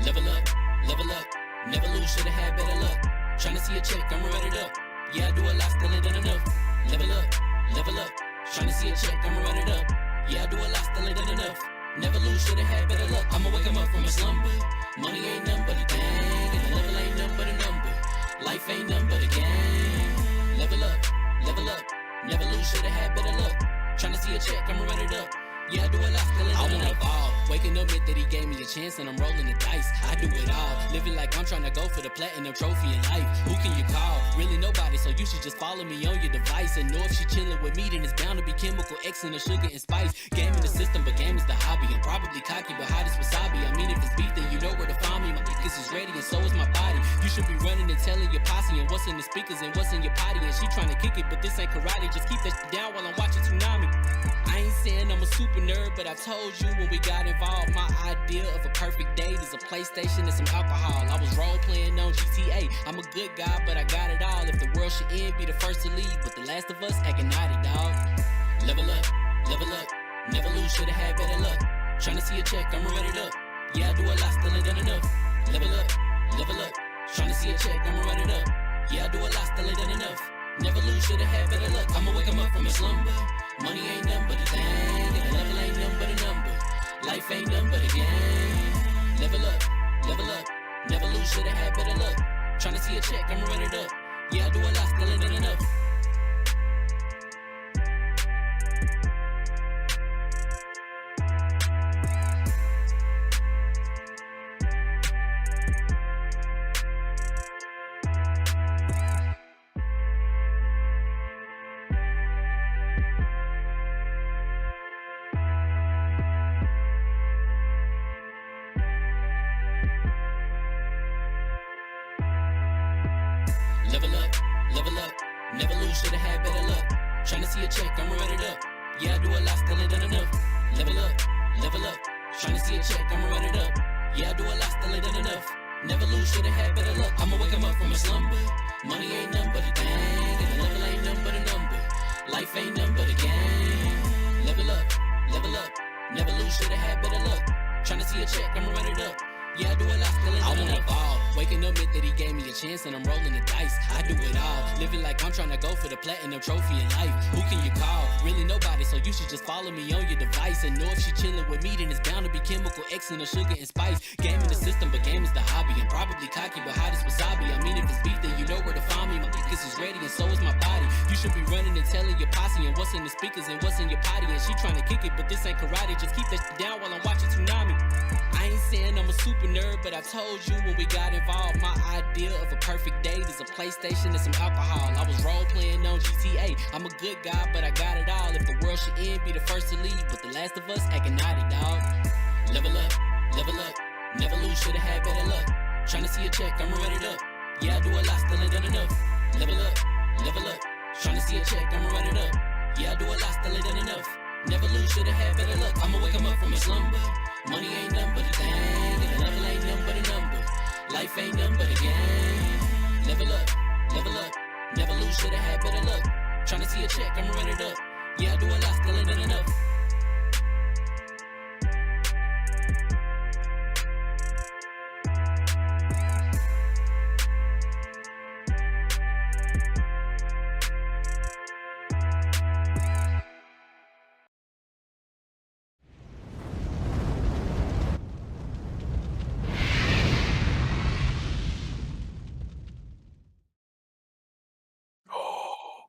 Level up, level up, never lose, should've had better luck. Tryna see a check, I'ma run it up. Yeah, I do a lot, still ain't done enough. Level up, level up, tryna see a check, I'ma run it up. Yeah, I do a lot, still ain't done enough. Never lose, should've had better luck. I'ma wake 'em up from a slumber. Money ain't nothing but a thing, and the level ain't nothing but a number. Life ain't nothing but a game. Level up, never lose, should've had better luck. Tryna see a check, I'ma run it up. Yeah, I do a lot, still ain't done enough. I wanna evolve. Waking up meant that he gave me a chance and I'm rolling the dice. I do it all, living like I'm trying to go for the platinum trophy in life. Who can you call? Really nobody, so you should just follow me on your device. And know if she chilling with me, then it's bound to be chemical X and the sugar and spice. Game in the system, but game is the hobby. I'm probably cocky, but hot as wasabi. I mean, if it's beef, then you know where to find me. My niggas is ready and so is my body. You should be running and telling your posse and what's in the speakers and what's in your potty. And she trying to kick it, but this ain't karate. Just keep that shit down while I'm watching Tsunami. I ain't saying I'm a super nerd, but I told you when we got involved, my idea of a perfect date is a PlayStation and some alcohol. I was role playing on GTA. I'm a good guy, but I got it all. If the world should end, be the first to leave, but the last of us acting naughty, dog. Level up, never lose, should've had better luck. Tryna see a check, I'ma run it up. Yeah, I do a lot, still ain't done enough. Level up, tryna see a check, I'ma run it up. Yeah, I do a lot, still ain't done enough. Never lose, should've had better luck. I'ma wake 'em up from a slumber. Money ain't nothing but a thing, and the level ain't nothing but a number. Life ain't nothing but a game. Level up, never lose, should've had better luck. Tryna see a check, I'ma run it up. Yeah, I do a lot, still ain't done enough. Level up, never lose, should've had better luck. Tryna see a check, I'ma run it up. Yeah, I do a lot, still ain't done enough. Level up, tryna see a check, I'ma run it up. Yeah, I do a lot, still ain't done enough. Never lose, should've had better luck. I'ma wake 'em up from a slumber. Money ain't nothing but a thing, and the level ain't nothing but a number. Life ain't nothing but a game. Level up, never lose, should've had better luck. Tryna see a check, I'ma run it up. Yeah, I do a lot, still ain't done enough. Waking up meant that he gave me a chance and I'm rolling the dice. I do it all, living like I'm trying to go for the platinum trophy in life. Who can you call? Really nobody, so you should just follow me on your device. And know if she chilling with me, then it's bound to be chemical X and the sugar and spice. Game in the system, but game is the hobby. I'm probably cocky, but hot as wasabi. I mean, if it's beef, then you know where to find me. My niggas is ready and so is my body. You should be running and telling your posse and what's in the speakers and what's in your potty. And she trying to kick it, but this ain't karate. Just keep that shit down while I'm watching Tsunami. I ain't saying I'm a super nerd, but I told you when we got involved, my idea of a perfect date is a PlayStation and some alcohol. I was role playing on GTA. I'm a good guy, but I got it all. If the world should end, be the first to leave, but the last of us acting naughty, dog. Level up, never lose, should've had better luck. Tryna see a check, I'ma run it up. Yeah, I do a lot, still ain't done enough. Level up, tryna see a check, I'ma run it up. Yeah, I do a lot, still ain't done enough. Never lose, should've had better luck. I'ma wake 'em up from a slumber. Money ain't nothing but a thing, and the level ain't nothing but a number. Life ain't nothing but a game. Level up, never lose, should've had better luck. Tryna see a check, I'ma run it up. Yeah, I do a lot, still ain't done enough.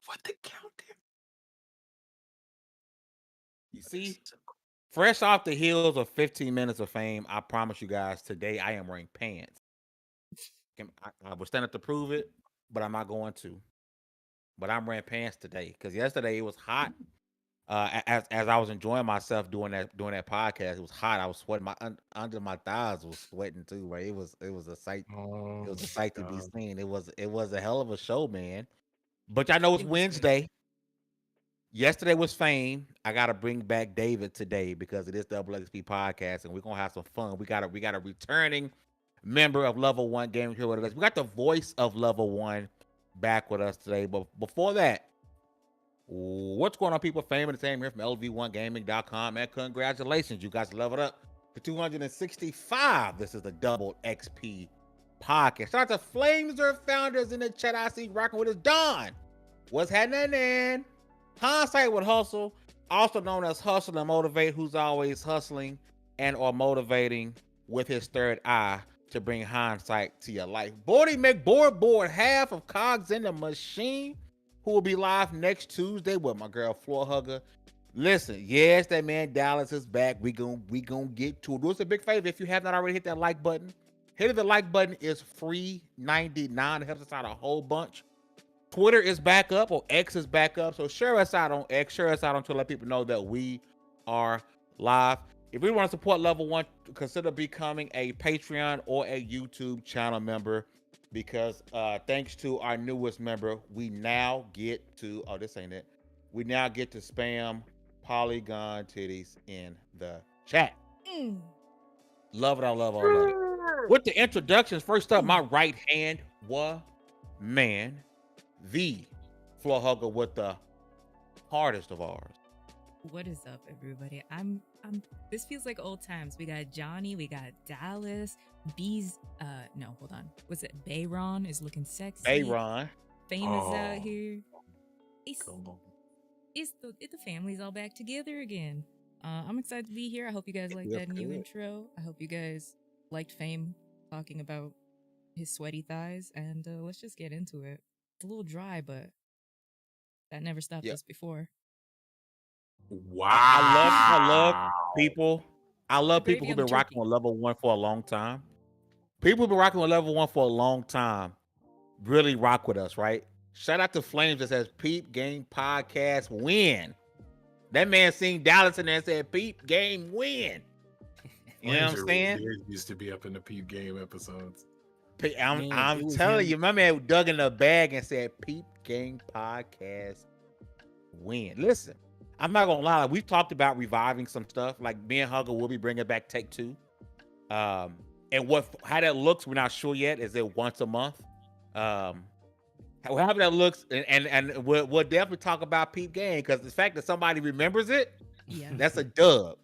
What the count there? You see, fresh off the heels of 15 minutes of fame, I promise you guys, today I am wearing pants. I was standing to prove it, but I'm not going to. But I'm wearing pants today because yesterday it was hot. As I was enjoying myself doing that podcast, it was hot. I was sweating. Under my thighs was sweating too. Right, it was a sight. It was a sight to be seen. It was a hell of a show, man. But I know it's Wednesday. Yesterday was fame. I gotta bring back David today because it is Double XP podcast, and we're gonna have some fun. We got a returning member of Level One Gaming here with us. We got the voice of Level One back with us today. But before that, what's going on, people? Fame and the same here from LV1Gaming.com, and congratulations, you guys leveled up to 265. This is the Double XP podcast. Shout out to Flameser founders in the chat. I see rocking with us. Don, what's happening? Hindsight with Hustle, also known as Hustle and Motivate, who's always hustling and or motivating with his third eye to bring hindsight to your life. Bordy McBoard, half of Cogs in the Machine, who will be live next Tuesday with my girl Floor Hugger. Listen, yes, that man Dallas is back. We gonna get to it. Do us a big favor if you have not already hit that like button. Hitting the like button is free 99. It helps us out a whole bunch. Twitter is back up, or X is back up. So share us out on X, share us out on to let people know that we are live. If you want to support Level 1, consider becoming a Patreon or a YouTube channel member, because thanks to our newest member, we now get to, oh, this ain't it. We now get to spam Polygon titties in the chat. Love it, I love it. With the introductions, first up, my right hand man, the Floor Hugger with the hardest of ours. What is up, everybody? I'm this feels like old times. We got Johnny, we got Dallas, Bees, no, hold on. What's it? Bayron is looking sexy. Bayron. Famous out here. The family's all back together again. I'm excited to be here. I hope you guys like that new intro. I hope you guys liked Fame talking about his sweaty thighs, and let's just get into it. It's a little dry, but that never stopped us before. Wow. I love people. I love people who've been rocking with Level 1 for a long time. People who've been rocking with Level 1 for a long time really rock with us, right? Shout out to Flames that says Peep Game Podcast win. That man seen Dallas in there and said Peep Game win. You know what I'm saying? Used to be up in the Peep Game episodes. I'm telling you, my man dug in the bag and said Peep Game Podcast win. Listen, I'm not gonna lie. We've talked about reviving some stuff. Like me and Hugger will be bringing back Take 2. And how that looks, we're not sure yet. Is it once a month? However that looks, and we'll definitely talk about Peep Game, because the fact that somebody remembers it, that's a dub.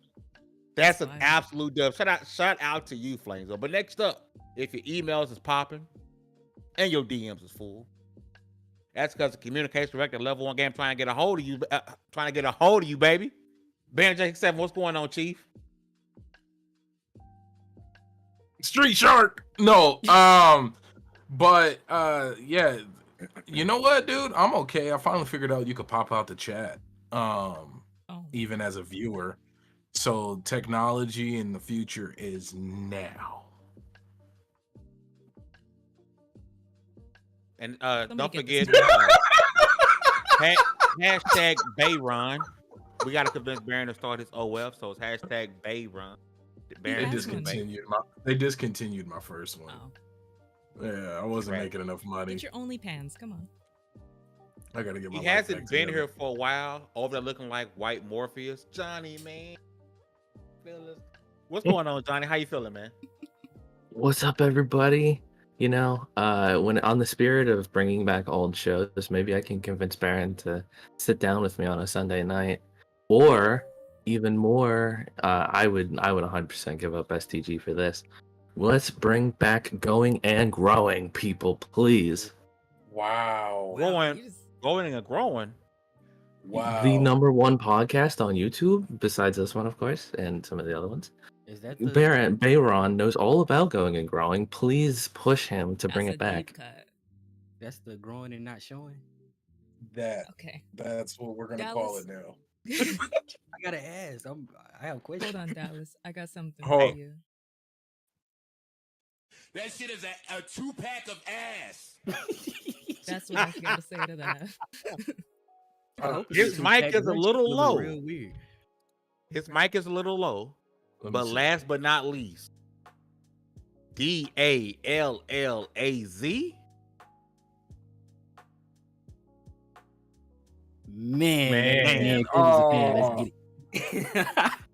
That's an absolute dub. Shout out to you, Flames. But next up, if your emails is popping and your DMs is full, that's because the communication director at Level 1 Game trying to get a hold of you, baby. Ben J7, what's going on, Chief? Street Shark. No, but yeah, you know what, dude? I'm okay. I finally figured out you could pop out the chat, even as a viewer. So technology in the future is now. And don't forget hashtag Bayron. We got to convince Baron to start his OF, so it's hashtag Bayron. They discontinued my first one. Yeah, I wasn't making enough money. Get your OnlyPans, come on. I gotta get my. He hasn't been here for a while. Over there looking like white Morpheus. Johnny, man. What's going on, Johnny? How you feeling, man? What's up, everybody? You know, when on the spirit of bringing back old shows, maybe I can convince Baron to sit down with me on a Sunday night, or even more, I would 100% give up STG for this. Let's bring back Going and Growing, people, please. Wow. Going and growing. Wow. The #1 podcast on YouTube, besides this one, of course, and some of the other ones. Is that Bayron knows all about Going and Growing. Please push him to bring it back. That's the growing and not showing. That's what we're gonna call it now. I gotta ask. I have questions. Hold on, Dallas. I got something for you. That shit is a 2-pack of ass. That's what I gotta say to that. His mic is a little low. Real weird. His mic is a little low. But last but not least, DALLAZ. Man. Let's get it.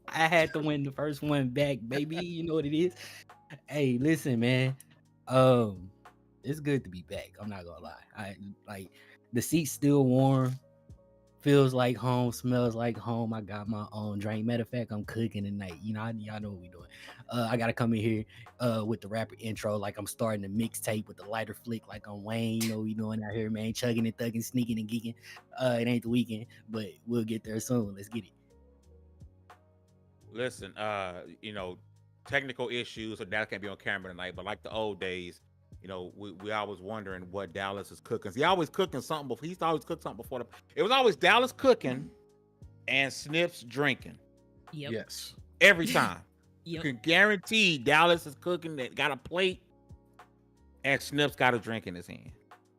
I had to win the first one back, baby. You know what it is. Hey, listen, man. It's good to be back. I'm not gonna lie. The seat's still warm. Feels like home, smells like home. I got my own drink. Matter of fact, I'm cooking tonight. You know, y'all know what we doing. I gotta come in here with the rapper intro, like I'm starting a mixtape with the lighter flick, like I'm Wayne. You know, we doing out here, man, chugging and thugging, sneaking and geeking. It ain't the weekend, but we'll get there soon. Let's get it. Listen, you know, technical issues, so Dallas can't be on camera tonight. But like the old days, you know, we always wondering what Dallas is cooking. He always cooking something before. He's always cooked something before. It was always Dallas cooking and Snips drinking. Yep. Yes. Every time. Yep. You can guarantee Dallas is cooking. That got a plate, and Snips got a drink in his hand.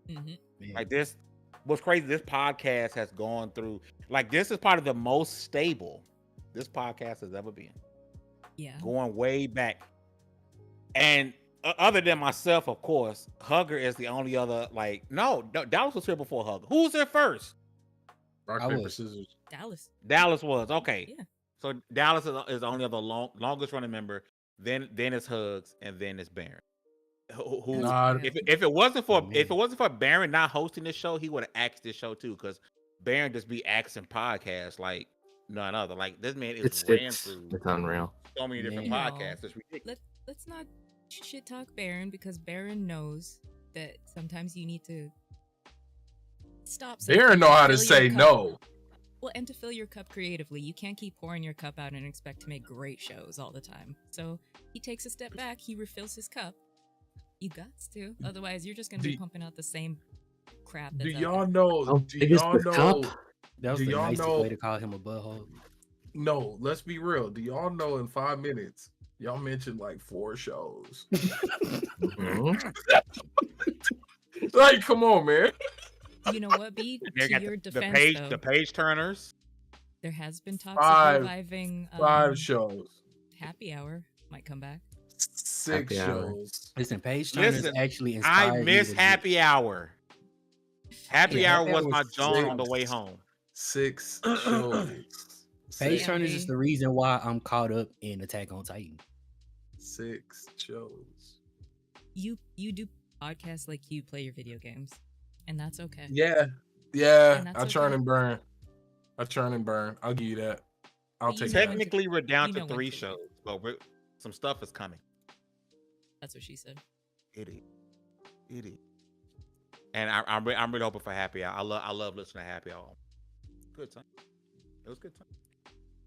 Mm-hmm. Like this. What's crazy? This podcast has gone through. Like this is part of the most stable this podcast has ever been. Yeah. Going way back, and other than myself, of course, Hugger is the only other. Like, no, Dallas was here before Hugger. Who was here first? Rock, paper, scissors. Dallas was okay. Yeah. So Dallas is the only other longest running member. Then it's Hugs, and then it's Baron. Who if it wasn't for Baron not hosting this show, he would have axed this show too. Because Baron just be axing podcasts like none other. Like this man is ran through. It's unreal. So many different podcasts. It's ridiculous. Let's not shit talk Baron, because Baron knows that sometimes you need to stop. Baron know how to say no. Well, and to fill your cup creatively, you can't keep pouring your cup out and expect to make great shows all the time. So he takes a step back, he refills his cup. You got to, otherwise you're just gonna be pumping out the same crap. Do y'all know? Do y'all know? That was the nicest way to call him a butthole. No, let's be real. Do y'all know in 5 minutes y'all mentioned like 4 shows? Like, come on, man. You know what, B? To your defense, the page turners. There has been talks of reviving 5 shows. Happy Hour might come back. 6 shows. Listen, page turners actually inspired I miss Happy Hour. Happy Hour was my John on the way home. 6 shows. Page turners is the reason why I'm caught up in Attack on Titan. 6 shows. You do podcasts like you play your video games, and that's okay. Yeah. I churn and burn. I'll give you that. I'll take. Technically, we're down to 3 shows, but some stuff is coming. That's what she said. It is. And I'm really hoping for Happy Hour. I love listening to Happy Hour. Good time. It was good time.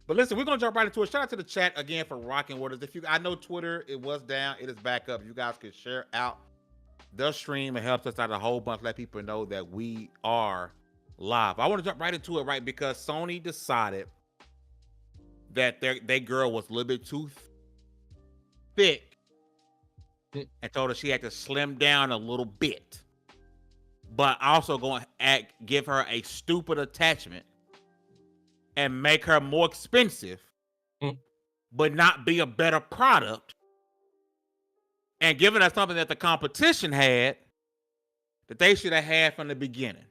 But listen, we're gonna jump right into it. Shout out to the chat again for rocking with us. I know Twitter, it was down, it is back up. You guys can share out the stream. It helps us out a whole bunch. Let people know that we are live. I want to jump right into it, right? Because Sony decided that their girl was a little bit too thick and told her she had to slim down a little bit, but also going to give her a stupid attachment and make her more expensive, but not be a better product, and giving us something that the competition had that they should have had from the beginning,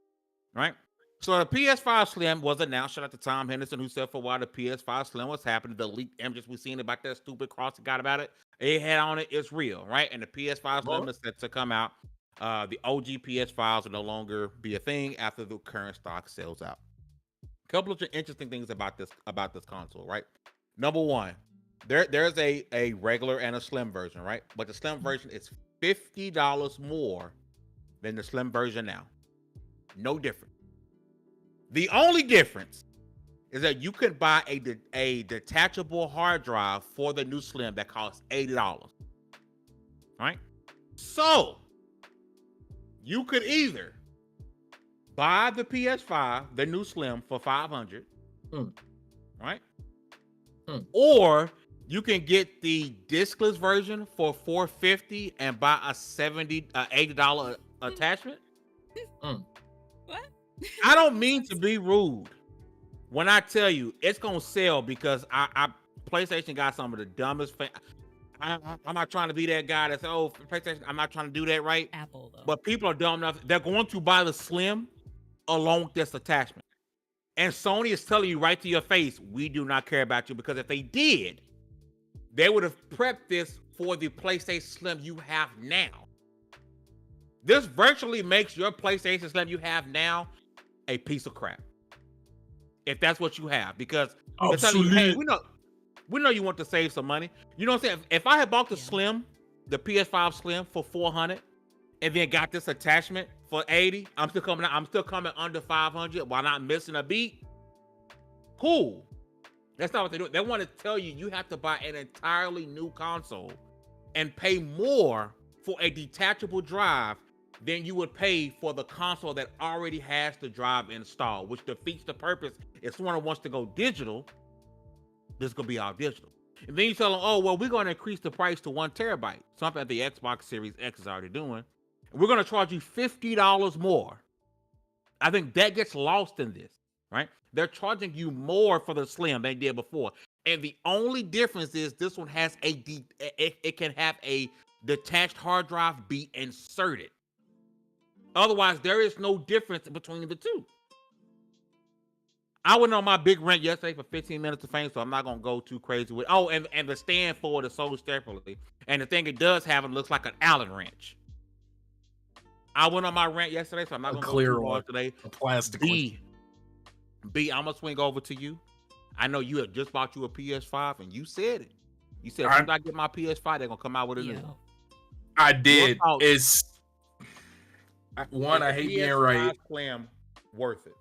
right? So the PS5 Slim was announced. Shout out to Tom Henderson, who said for a while the PS5 Slim was happening. The leaked images we seen about that stupid cross that got about it, it had on it, it's real, right? And the PS5 Slim is set to come out. The OG PS5s will no longer be a thing after the current stock sells out. A couple of interesting things about this console, right? Number one, there's a regular and a slim version, right? But the slim version is $50 more than the slim version now. No different. The only difference is that you can buy a detachable hard drive for the new Slim that costs $80. Right? So you could either buy the PS5, the new Slim, for $500, right? Or you can get the discless version for $450 and buy a $80 attachment. What? I don't mean to be rude when I tell you it's gonna sell, because I PlayStation got some of the dumbest. I'm not trying to be that guy that says, "Oh, PlayStation." I'm not trying to do that, right? Apple, though. But people are dumb enough; they're going to buy the Slim along with this attachment. And Sony is telling you right to your face, "We do not care about you," because if they did, they would have prepped this for the PlayStation Slim you have now. This virtually makes your PlayStation Slim you have now a piece of crap. if that's what you have, because they're telling you, hey, we know you want to save some money. You know what I'm saying? If I had bought the Slim, the PS5 Slim for $400, and then got this attachment for $80, I'm still coming under $500 while not missing a beat. Cool. That's not what they do. They want to tell you you have to buy an entirely new console and pay more for a detachable drive than you would pay for the console that already has the drive installed, which defeats the purpose. If someone wants to go digital, this is gonna be all digital. And then you tell them, oh, well, we're gonna increase the price to 1 terabyte, something that the Xbox Series X is already doing. And we're gonna charge you $50 more. I think that gets lost in this, right? They're charging you more for the Slim than they did before. And the only difference is this one has it can have a detached hard drive be inserted. Otherwise, there is no difference between the two. I went on my big rant yesterday for 15 minutes of fame, so I'm not gonna go too crazy with. Oh, and the stand for it is sold separately, and the thing it does have, it looks like an Allen wrench. I went on my rant yesterday, so I'm not gonna go too hard today. A plastic B, I'm gonna swing over to you. I know you had just bought you a PS5, and you said it. You said if I get my PS5, they're gonna come out with a new one. I did. It's one. I hate being right. Slim worth it.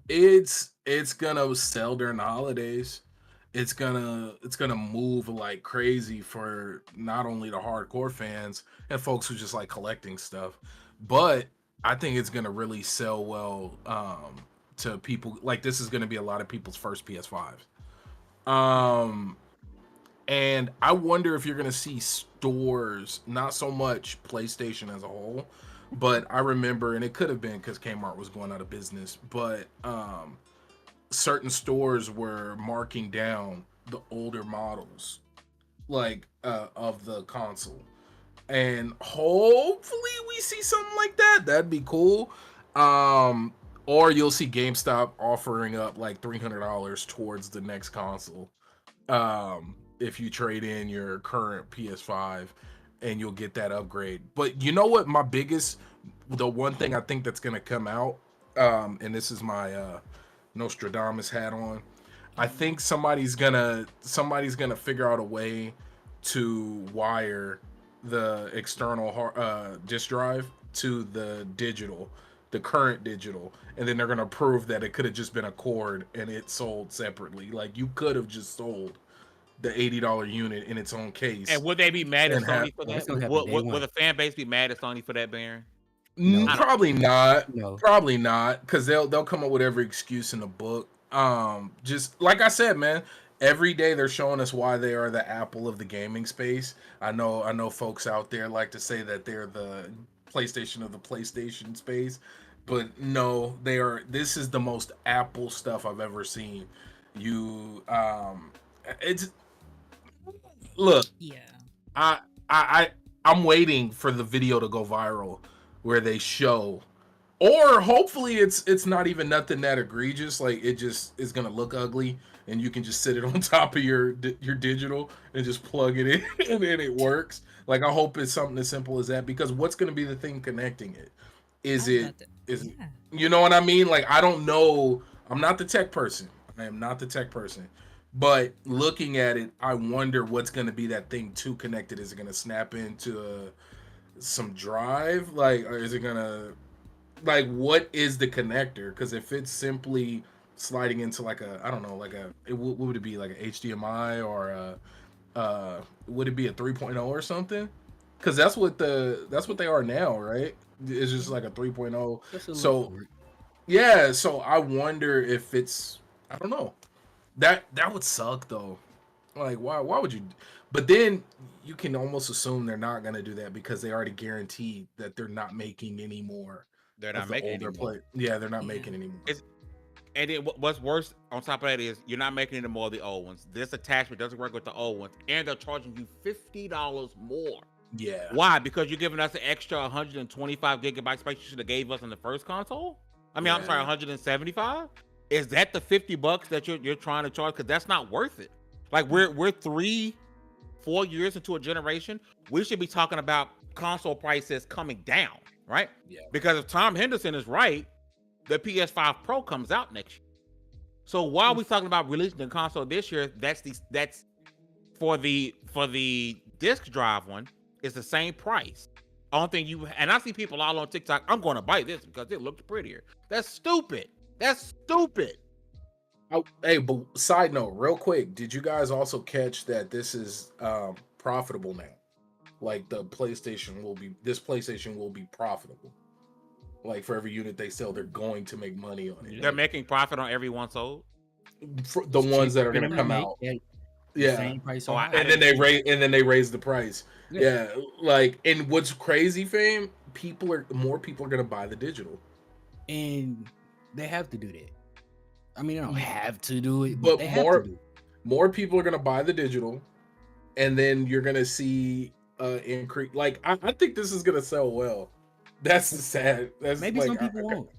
It's gonna sell during the holidays. It's gonna move like crazy for not only the hardcore fans and folks who just like collecting stuff, but I think it's gonna really sell well to people. Like, this is gonna be a lot of people's first PS5s. And I wonder if you're gonna see stores, not so much PlayStation as a whole, but I remember, and it could have been because Kmart was going out of business, but certain stores were marking down the older models, like of the console, and hopefully we see something like that. That'd be cool. Or you'll see GameStop offering up like $300 towards the next console, if you trade in your current PS5, and you'll get that upgrade. But you know what? The one thing I think that's gonna come out, and this is my Nostradamus hat on. I think somebody's gonna figure out a way to wire the external disk drive to the current digital, and then they're gonna prove that it could have just been a cord and it sold separately. Like, you could have just sold the $80 unit in its own case. And would they be mad at Sony for that? Would the fan base be mad at Sony for that, Baron? No. Probably not. No. Probably not, because they'll come up with every excuse in the book. Just like I said, man, every day they're showing us why they are the Apple of the gaming space. I know folks out there like to say that they're the PlayStation of the PlayStation space, but no, they are. This is the most Apple stuff I've ever seen. Look, yeah. I'm waiting for the video to go viral where they show, or hopefully it's not even nothing that egregious. Like, it just is gonna look ugly, and you can just sit it on top of your digital and just plug it in, and then it works. Like, I hope it's something as simple as that, because what's gonna be the thing connecting it? You know what I mean? Like, I don't know. I'm not the tech person. I am not the tech person. But looking at it, I wonder what's going to be that thing to connect it. Is it going to snap into some drive? Like, or is it going to, like, what is the connector? Because if it's simply sliding into like a, I don't know, like what would it be, like a HDMI, or would it be a 3.0 or something? Because that's what they are now, right? It's just like a 3.0. So yeah, so I wonder if it's, I don't know. That would suck though. Like, why would you? But then you can almost assume they're not gonna do that, because they already guaranteed that they're not making any more. They're not making anymore. Yeah, they're not making anymore. And then what's worse on top of that is you're not making any more of the old ones. This attachment doesn't work with the old ones, and they're charging you $50 more. Yeah. Why? Because you're giving us an extra 125 gigabyte space you should have gave us in the first console? I mean, I'm sorry, 175? Is that the $50 that you're trying to charge? Because that's not worth it. Like, we're 3-4 years into a generation. We should be talking about console prices coming down, right? Yeah. Because if Tom Henderson is right, the PS5 Pro comes out next year. So while we talking about releasing the console this year, that's for the disc drive one. It's the same price. Only thing I see people all on TikTok. I'm going to buy this because it looks prettier. That's stupid. That's stupid. Oh, hey, but side note, real quick, did you guys also catch that this is profitable now? Like this PlayStation will be profitable. Like for every unit they sell, they're going to make money on it. They're making profit on every one sold. For the ones that are going to come out. Yeah. Same price. And then they raise the price. Yeah. Like, and what's crazy, fam? More people are going to buy the digital. And they have to do that. I mean, they don't have to do it, but they have to do it. More people are going to buy the digital, and then you're going to see increase. Like, I think this is going to sell well. That's the sad. Maybe some people won't.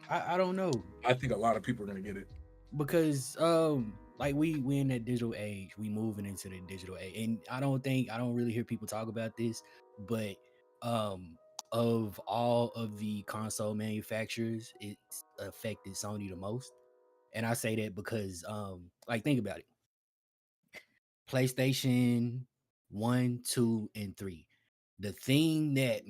I don't know. I think a lot of people are going to get it because like we in that digital age, we moving into the digital age, and I don't really hear people talk about this, but of all of the console manufacturers, it's affected Sony the most. And I say that because like think about it. PlayStation 1, 2, and 3. The thing that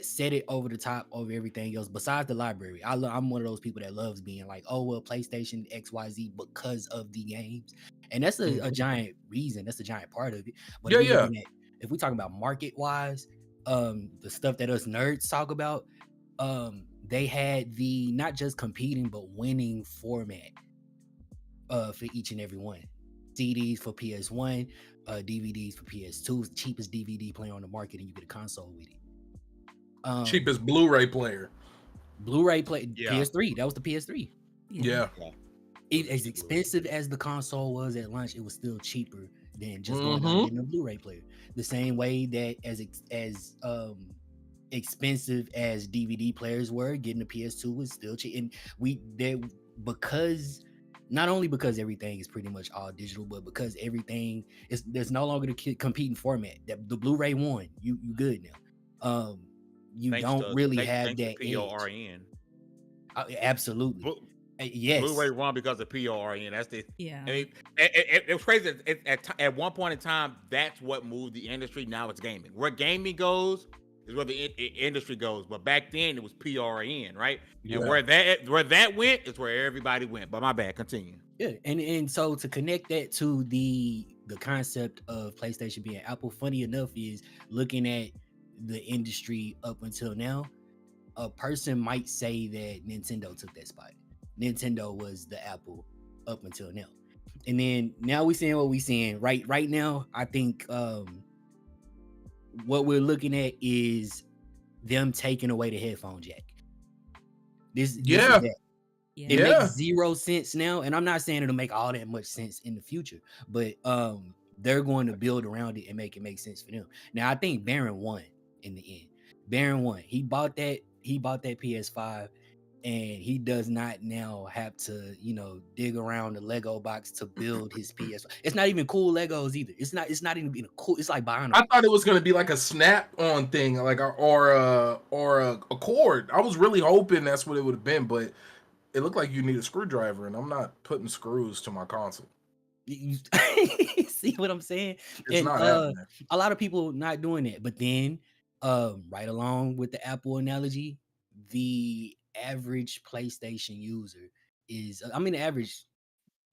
set it over the top over everything else, besides the library. I'm one of those people that loves being like, oh well, PlayStation XYZ because of the games. And that's a giant reason, that's a giant part of it. But if we talk about market wise, the stuff that us nerds talk about, they had the not just competing but winning format for each and every one. CDs for PS1, DVDs for PS2, the cheapest DVD player on the market, and you get a console with it. Cheapest Blu-ray player. PS3. That was the PS3. Yeah. As expensive as the console was at launch, it was still cheaper than just going out and getting a Blu-ray player. The same way that as expensive as DVD players were, getting a PS2 was still cheap. And because not only because everything is pretty much all digital, but because everything there's no longer the competing format. That the Blu-ray won, you good now. You don't really have that PORN. Absolutely. Yes. Blu-ray won because of PORN. That's the yeah. I mean, it was crazy. At one point in time, that's what moved the industry. Now it's gaming. Where gaming goes is where the industry goes. But back then it was PRN, right? Yeah. And where that went is where everybody went. But my bad, continue. Yeah, and so to connect that to the concept of PlayStation being Apple, funny enough is looking at the industry up until now, a person might say that Nintendo took that spot. Nintendo was the Apple up until now. And then now we're seeing what we're seeing. Right now, I think what we're looking at is them taking away the headphone jack. This is that. It makes zero sense now. And I'm not saying it'll make all that much sense in the future, but they're going to build around it and make it make sense for them. Now, I think Baron won in the end. Baron won. He bought that PS5, and he does not now have to, dig around the Lego box to build his PS5. It's not even cool Legos either. It's not even being cool. It's like buying. I thought it was going to be like a snap-on thing, like or a cord. I was really hoping that's what it would have been, but it looked like you need a screwdriver, and I'm not putting screws to my console. You see what I'm saying? It's not happening. A lot of people not doing that, but then right along with the Apple analogy, the average PlayStation user is, the average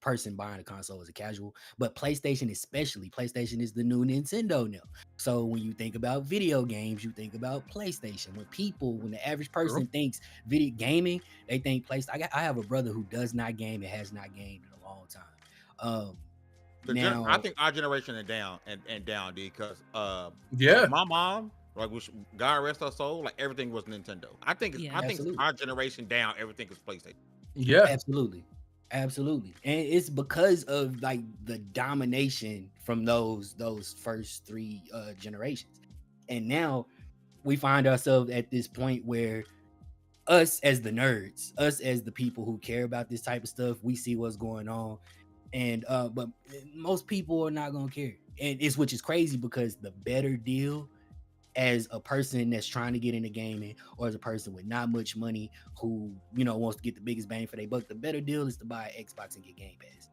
person buying a console is a casual, but PlayStation is the new Nintendo now. So when you think about video games, you think about PlayStation. When the average person thinks video gaming, they think PlayStation. I have a brother who does not game and has not gamed in a long time. Now, I think our generation is down because my mom, like, God rest her soul, like everything was Nintendo. I think our generation down, everything is PlayStation. Yeah, absolutely, and it's because of like the domination from those first three generations, and now we find ourselves at this point where us as the nerds, us as the people who care about this type of stuff, we see what's going on, and but most people are not gonna care, and which is crazy because the better deal as a person that's trying to get into gaming, or as a person with not much money who, you know, wants to get the biggest bang for their buck, the better deal is to buy an Xbox and get Game Pass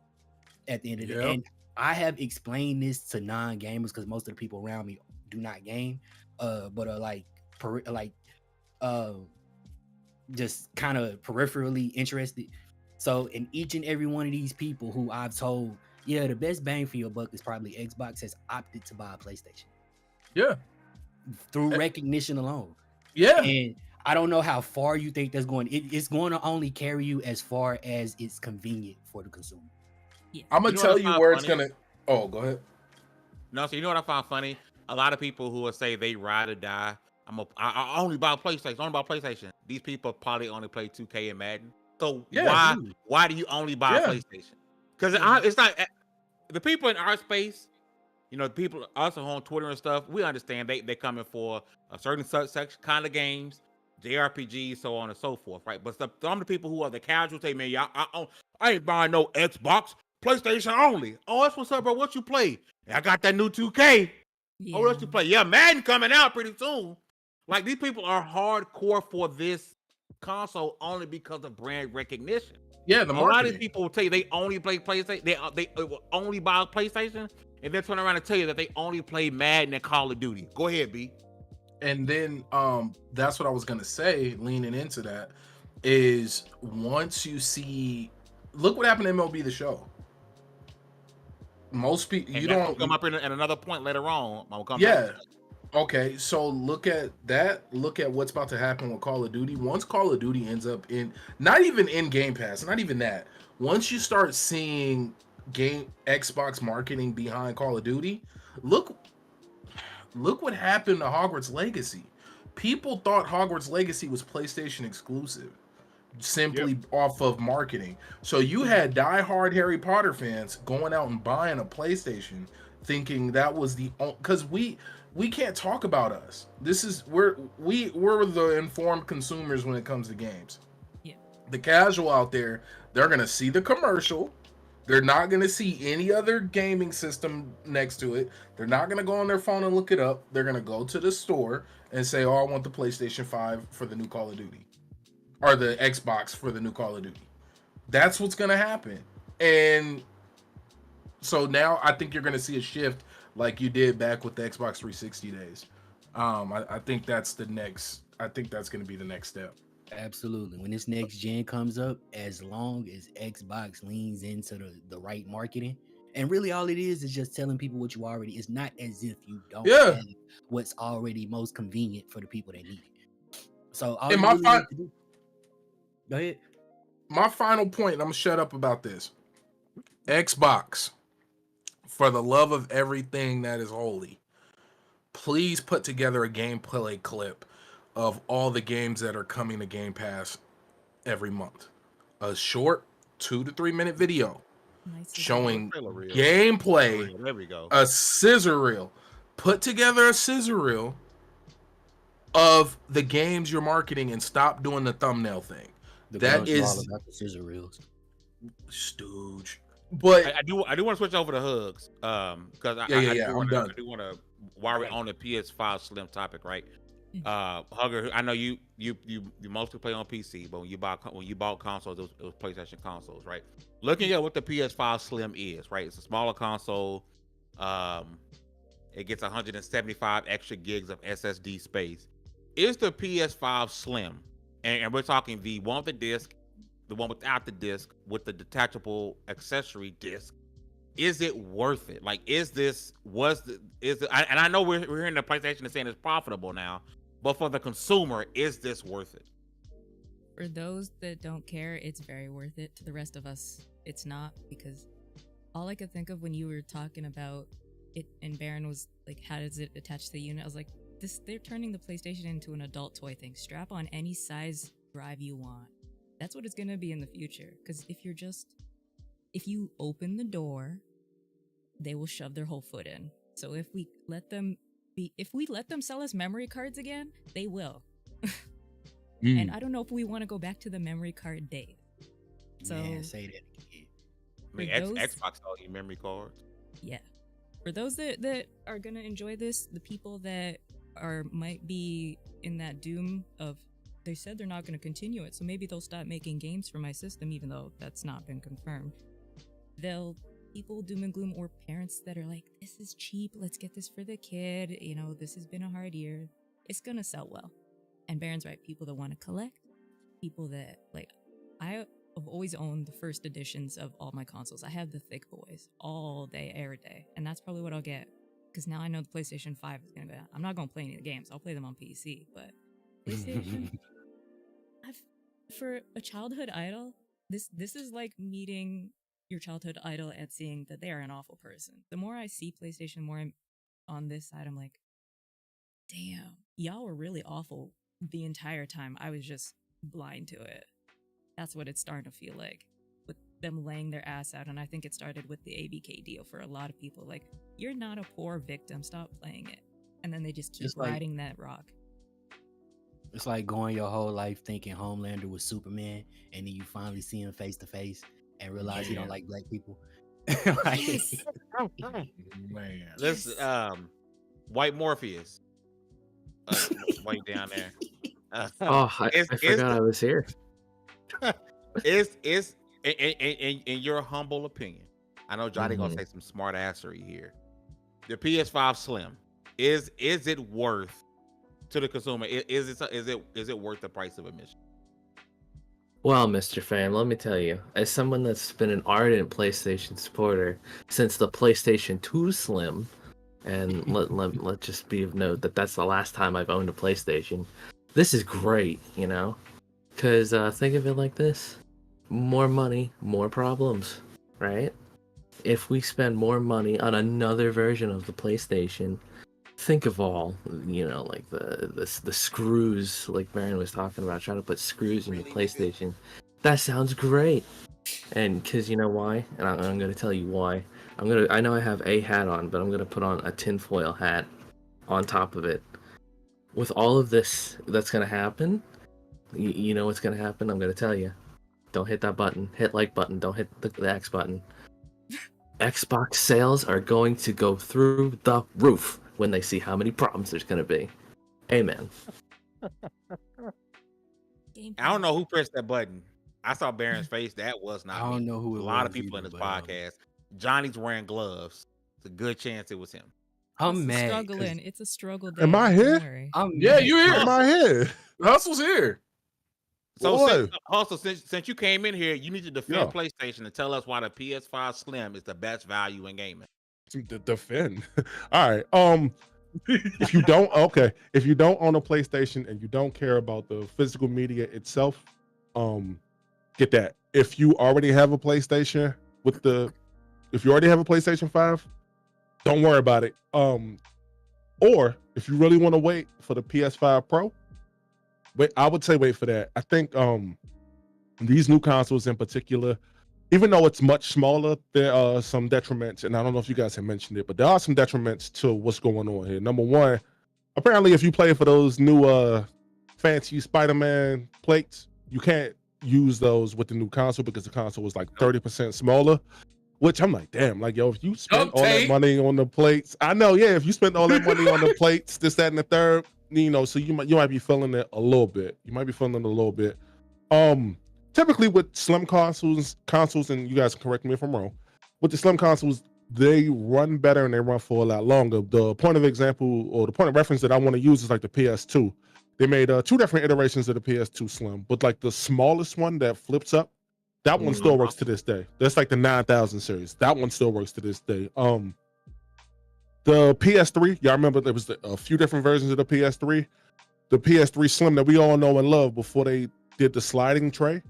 at the end of the day. And I have explained this to non-gamers because most of the people around me do not game, but are just kind of peripherally interested. So in each and every one of these people who I've told, yeah, the best bang for your buck is probably Xbox, has opted to buy a PlayStation. Yeah. Through recognition alone. Yeah. And I don't know how far you think that's going. It's going to only carry you as far as it's convenient for the consumer. Yeah. I'm going to tell you where it's going to. Oh, go ahead. No, so you know what I found funny? A lot of people who will say they ride or die. I only buy PlayStation. These people probably only play 2K and Madden. So why do you only buy a PlayStation? Because it's not the people in our space. You know, people also on Twitter and stuff, we understand they coming for a certain section kind of games, JRPGs, so on and so forth, right? But some of the people who are the casual say, man, I ain't buying no Xbox, PlayStation only. Oh, that's what's up, bro. What you play? I got that new 2K. Yeah. Oh, what you play? Yeah, Madden coming out pretty soon. Like, these people are hardcore for this console only because of brand recognition. Yeah, a lot of people will tell you they only play PlayStation. They will only buy a PlayStation, and then turn around and tell you that they only play Madden and Call of Duty. Go ahead, B. And then that's what I was gonna say. Leaning into that is once you see, look what happened to MLB The Show. Most people you don't come up in another point later on. I'll come back. Okay, so look at that. Look at what's about to happen with Call of Duty. Once Call of Duty ends up in, not even in Game Pass, not even that. Once you start seeing Xbox marketing behind Call of Duty, look what happened to Hogwarts Legacy. People thought Hogwarts Legacy was PlayStation exclusive, simply off of marketing. So you had diehard Harry Potter fans going out and buying a PlayStation, thinking that was because we can't talk about us. This is we're the informed consumers when it comes to games. Yeah. The casual out there, they're gonna see the commercial. They're not gonna see any other gaming system next to it. They're not gonna go on their phone and look it up. They're gonna go to the store and say, "Oh, I want the PlayStation 5 for the new Call of Duty, or the Xbox for the new Call of Duty." That's what's gonna happen. And so now I think you're gonna see a shift like you did back with the Xbox 360 days. I think that's the next. I think that's going to be the next step. Absolutely. When this next gen comes up, as long as Xbox leans into the right marketing, and really all it is just telling people what you already. It's not as if you don't have what's already most convenient for the people that need it. So all you really need to do. Go ahead. My final point, and I'm gonna shut up about this. Xbox, for the love of everything that is holy, please put together a gameplay clip of all the games that are coming to Game Pass every month. A short 2 to 3 minute video showing gameplay. There we go. A scissor reel. Put together a scissor reel of the games you're marketing and stop doing the thumbnail thing. That is all about the scissor reels. Stooge. But I do want to switch over to hugs, because I do want to, while we're on the PS5 Slim topic, right? Hugger, I know you mostly play on PC, but when you bought consoles, it was PlayStation consoles, right? Looking at what the PS5 Slim is, right? It's a smaller console. It gets 175 extra gigs of SSD space. Is the PS5 Slim, and we're talking the one with the disc, the one without the disc, with the detachable accessory disc, is it worth it? Like, and I know we're hearing the PlayStation is saying it's profitable now, but for the consumer, is this worth it? For those that don't care, it's very worth it. To the rest of us, it's not, because all I could think of when you were talking about it, and Baron was like, how does it attach to the unit? I was like, they're turning the PlayStation into an adult toy thing. Strap on any size drive you want. That's what it's going to be in the future. Because if you open the door, they will shove their whole foot in. So if we let them sell us memory cards again, they will. And I don't know if we want to go back to the memory card days. So say that again. I mean, Xbox all your memory cards. Yeah. For those that are going to enjoy this, the people that might be in that doom of, they said they're not going to continue it, so maybe they'll stop making games for my system, even though that's not been confirmed. People doom and gloom, or parents that are like, this is cheap, let's get this for the kid, you know, this has been a hard year, it's gonna sell well. And Baron's right, people that want to collect, people that, like, I have always owned the first editions of all my consoles. I have the thick boys all day, every day, and that's probably what I'll get, because now I know the PlayStation 5 is gonna go. I'm not gonna play any of the games, I'll play them on PC, but PlayStation, for a childhood idol, this is like meeting your childhood idol and seeing that they are an awful person. The more I see PlayStation, more I'm on this side, I'm like, damn, y'all were really awful the entire time. I was just blind to it. That's what it's starting to feel like, with them laying their ass out. And I think it started with the ABK deal for a lot of people. Like, you're not a poor victim, stop playing it. And then they just keep riding that rock. It's like going your whole life thinking Homelander was Superman, and then you finally see him face to face and realize he don't like black people. Yes. Man, This White Morpheus, white down there. I forgot I was here. It's in your humble opinion. I know Johnny gonna say some smart assery here. The PS5 Slim, is it worth to the consumer? Is it worth the price of admission? Well, Mr. Fam, let me tell you, as someone that's been an ardent PlayStation supporter since the PlayStation 2 Slim, and let just be of note that that's the last time I've owned a PlayStation, this is great, you know? Because think of it like this: more money, more problems, right? If we spend more money on another version of the PlayStation, think of all, you know, like the screws, like Baron was talking about, trying to put screws in the PlayStation. That sounds great. And because you know why? And I'm going to tell you why. I know I have a hat on, but I'm going to put on a tinfoil hat on top of it. With all of this that's going to happen, you know what's going to happen? I'm going to tell you. Don't hit that button. Hit like button. Don't hit the X button. Xbox sales are going to go through the roof when they see how many problems there's going to be. Amen. I don't know who pressed that button. I saw Baron's face. That was not I don't me. know who it a lot was of people either, in this but, podcast. Johnny's wearing gloves. It's a good chance it was him. I'm It's mad. struggling. It's a struggle day. Am I Don't here? worry. yeah, you here? Am I here? Hustle's here. So since you came in here, you need to defend Yeah. PlayStation and tell us why the PS5 Slim is the best value in gaming. To defend. All right. If you don't own a PlayStation and you don't care about the physical media itself, get that. If you already have a PlayStation if you already have a PlayStation 5, don't worry about it. Or if you really want to wait for the PS5 Pro, I would say wait for that. I think these new consoles in particular, even though it's much smaller, there are some detriments, and I don't know if you guys have mentioned it, but there are some detriments to what's going on here. Number one, apparently if you play for those new fancy Spiderman plates, you can't use those with the new console because the console was like 30% smaller, which I'm like, damn, like, yo, if you spend all that money on the plates, I know, yeah, if you spend all that money on the plates, this, that, and the third, you know, so you might be feeling it a little bit. Typically with slim consoles, and you guys can correct me if I'm wrong, with the slim consoles, they run better and they run for a lot longer. The point of example or the point of reference that I want to use is like the PS2. They made 2 different iterations of the PS2 Slim, but like the smallest one that flips up, that one still works to this day. That's like the 9000 series. That one still works to this day. The PS3, y'all remember there was a few different versions of the PS3. The PS3 Slim that we all know and love before they did the sliding tray.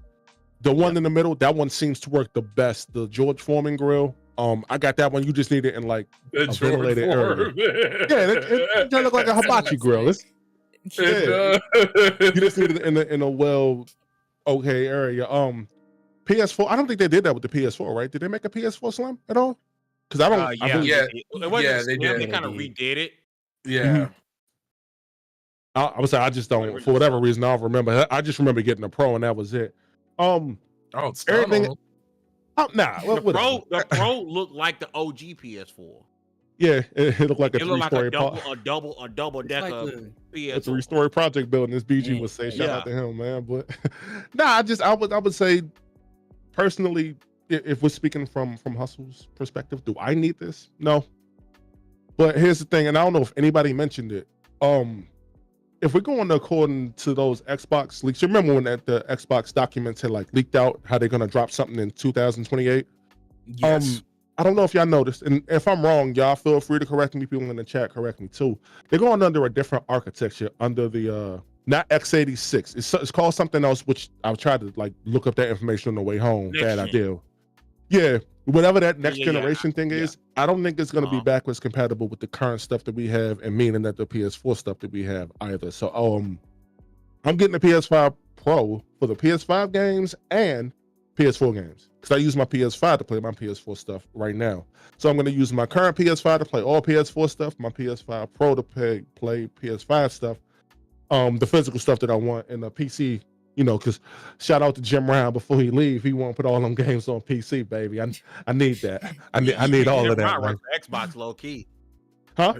The one in the middle, that one seems to work the best. The George Foreman grill. I got that one. You just need it in like a ventilated area. Yeah, it look like a hibachi grill. You just need it in a okay area. PS4. I don't think they did that with the PS4, right? Did they make a PS4 Slim at all? Because I don't. They did. They kind of redid it. Yeah. I would say I just don't, for whatever reason, I don't remember. I just remember getting a Pro and that was it. It's everything. The Pro looked like the OG PS4. Yeah, it looked like a It looked like a three-story double decker a three-story project building, as BG would say. Shout out to him, man. But nah, I would say personally, if we're speaking from Hustle's perspective, do I need this? No. But here's the thing, and I don't know if anybody mentioned it. If we're going according to those Xbox leaks, you remember when the Xbox documents had like leaked out how they're gonna drop something in 2028? Yes. I don't know if y'all noticed, and if I'm wrong, y'all feel free to correct me. People in the chat correct me too. They're going under a different architecture, under the not x86. It's called something else, which I've tried to like look up that information on the way home. Bad idea. Yeah, whatever that next generation thing is, I don't think it's going to be backwards compatible with the current stuff that we have, and meaning that the PS4 stuff that we have either. So I'm getting the PS5 Pro for the PS5 games and PS4 games, because I use my PS5 to play my PS4 stuff right now. So I'm going to use my current PS5 to play all PS4 stuff, my PS5 Pro to play PS5 stuff, the physical stuff that I want, and the PC. You know, because shout out to Jim Ryan before he leave, he won't put all them games on PC, baby. I need that. I need all of that. Ryan work for Xbox, low key. Huh?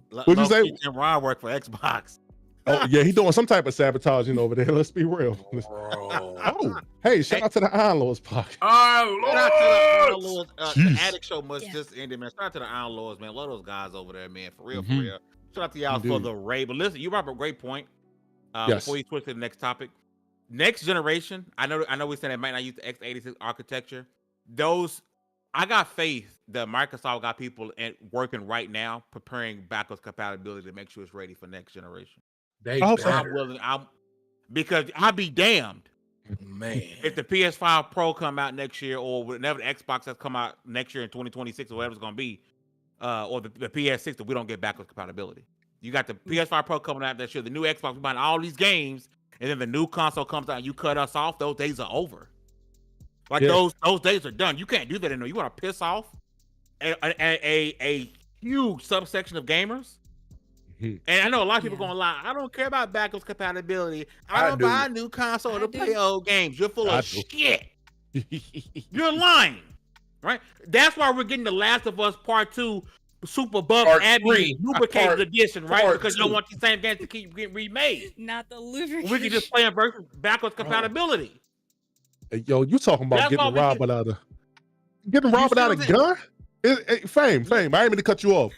What'd you say? Jim Ryan work for Xbox. Oh yeah, he doing some type of sabotaging over there. Let's be real. Oh, hey, shout out to the Iron Lords podcast. Shout out to the Iron Lords. The Addict Show must just ended, man. Shout out to the Iron Lords, man. Love those guys over there, man. For real, for real. Shout out to y'all for the raid. But listen, you brought up a great point. Before you switch to the next topic. Next generation, I know we said it might not use the x86 architecture. I got faith that Microsoft got people working right now, preparing backwards compatibility to make sure it's ready for next generation. Because I'll be damned, man, if the PS5 Pro come out next year, or whenever the Xbox has come out next year in 2026 or whatever it's gonna be, or the PS6, that we don't get backwards compatibility. You got the PS5 Pro coming out next year, the new Xbox, we're buying all these games, and then the new console comes out and you cut us off. Those days are over. Like those days are done. You can't do that anymore. You want to piss off a huge subsection of gamers. And I know a lot of people going to lie. I don't care about backwards compatibility. I don't buy a new console to play old games. You're full of shit. You're lying, right? That's why we're getting The Last of Us Part 2 Super Buff Abbey lubricated edition, right? Because you don't want these same games to keep getting remade. Not the lubrication. We can just play them backwards compatibility. Hey, yo, you talking about getting Robert out of gun? Fame. I ain't mean to cut you off.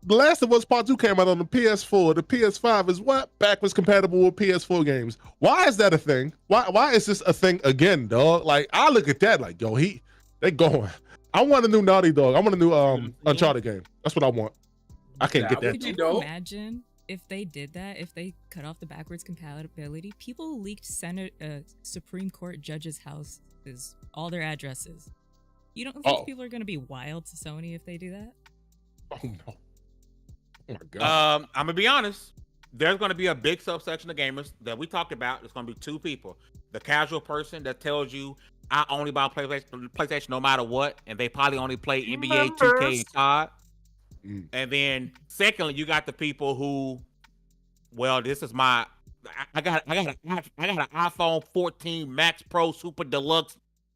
The Last of Us Part 2 came out on the PS4. The PS5 is what? Backwards compatible with PS4 games. Why is that a thing? Why is this a thing again, dog? Like, I look at that like, yo, they going. I want a new Naughty Dog. I want a new Uncharted game. That's what I want. I can't get that. Could you imagine if they did that? If they cut off the backwards compatibility? People leaked Supreme Court judges' houses, all their addresses. You don't think people are going to be wild to Sony if they do that? Oh no! Oh my god! I'm gonna be honest. There's going to be a big subsection of gamers that we talked about. There's going to be two people: the casual person that tells you, I only buy PlayStation no matter what, and they probably only play NBA 2K and COD. And then secondly, you got the people who, well, this is I got an iPhone 14 Max Pro Super Deluxe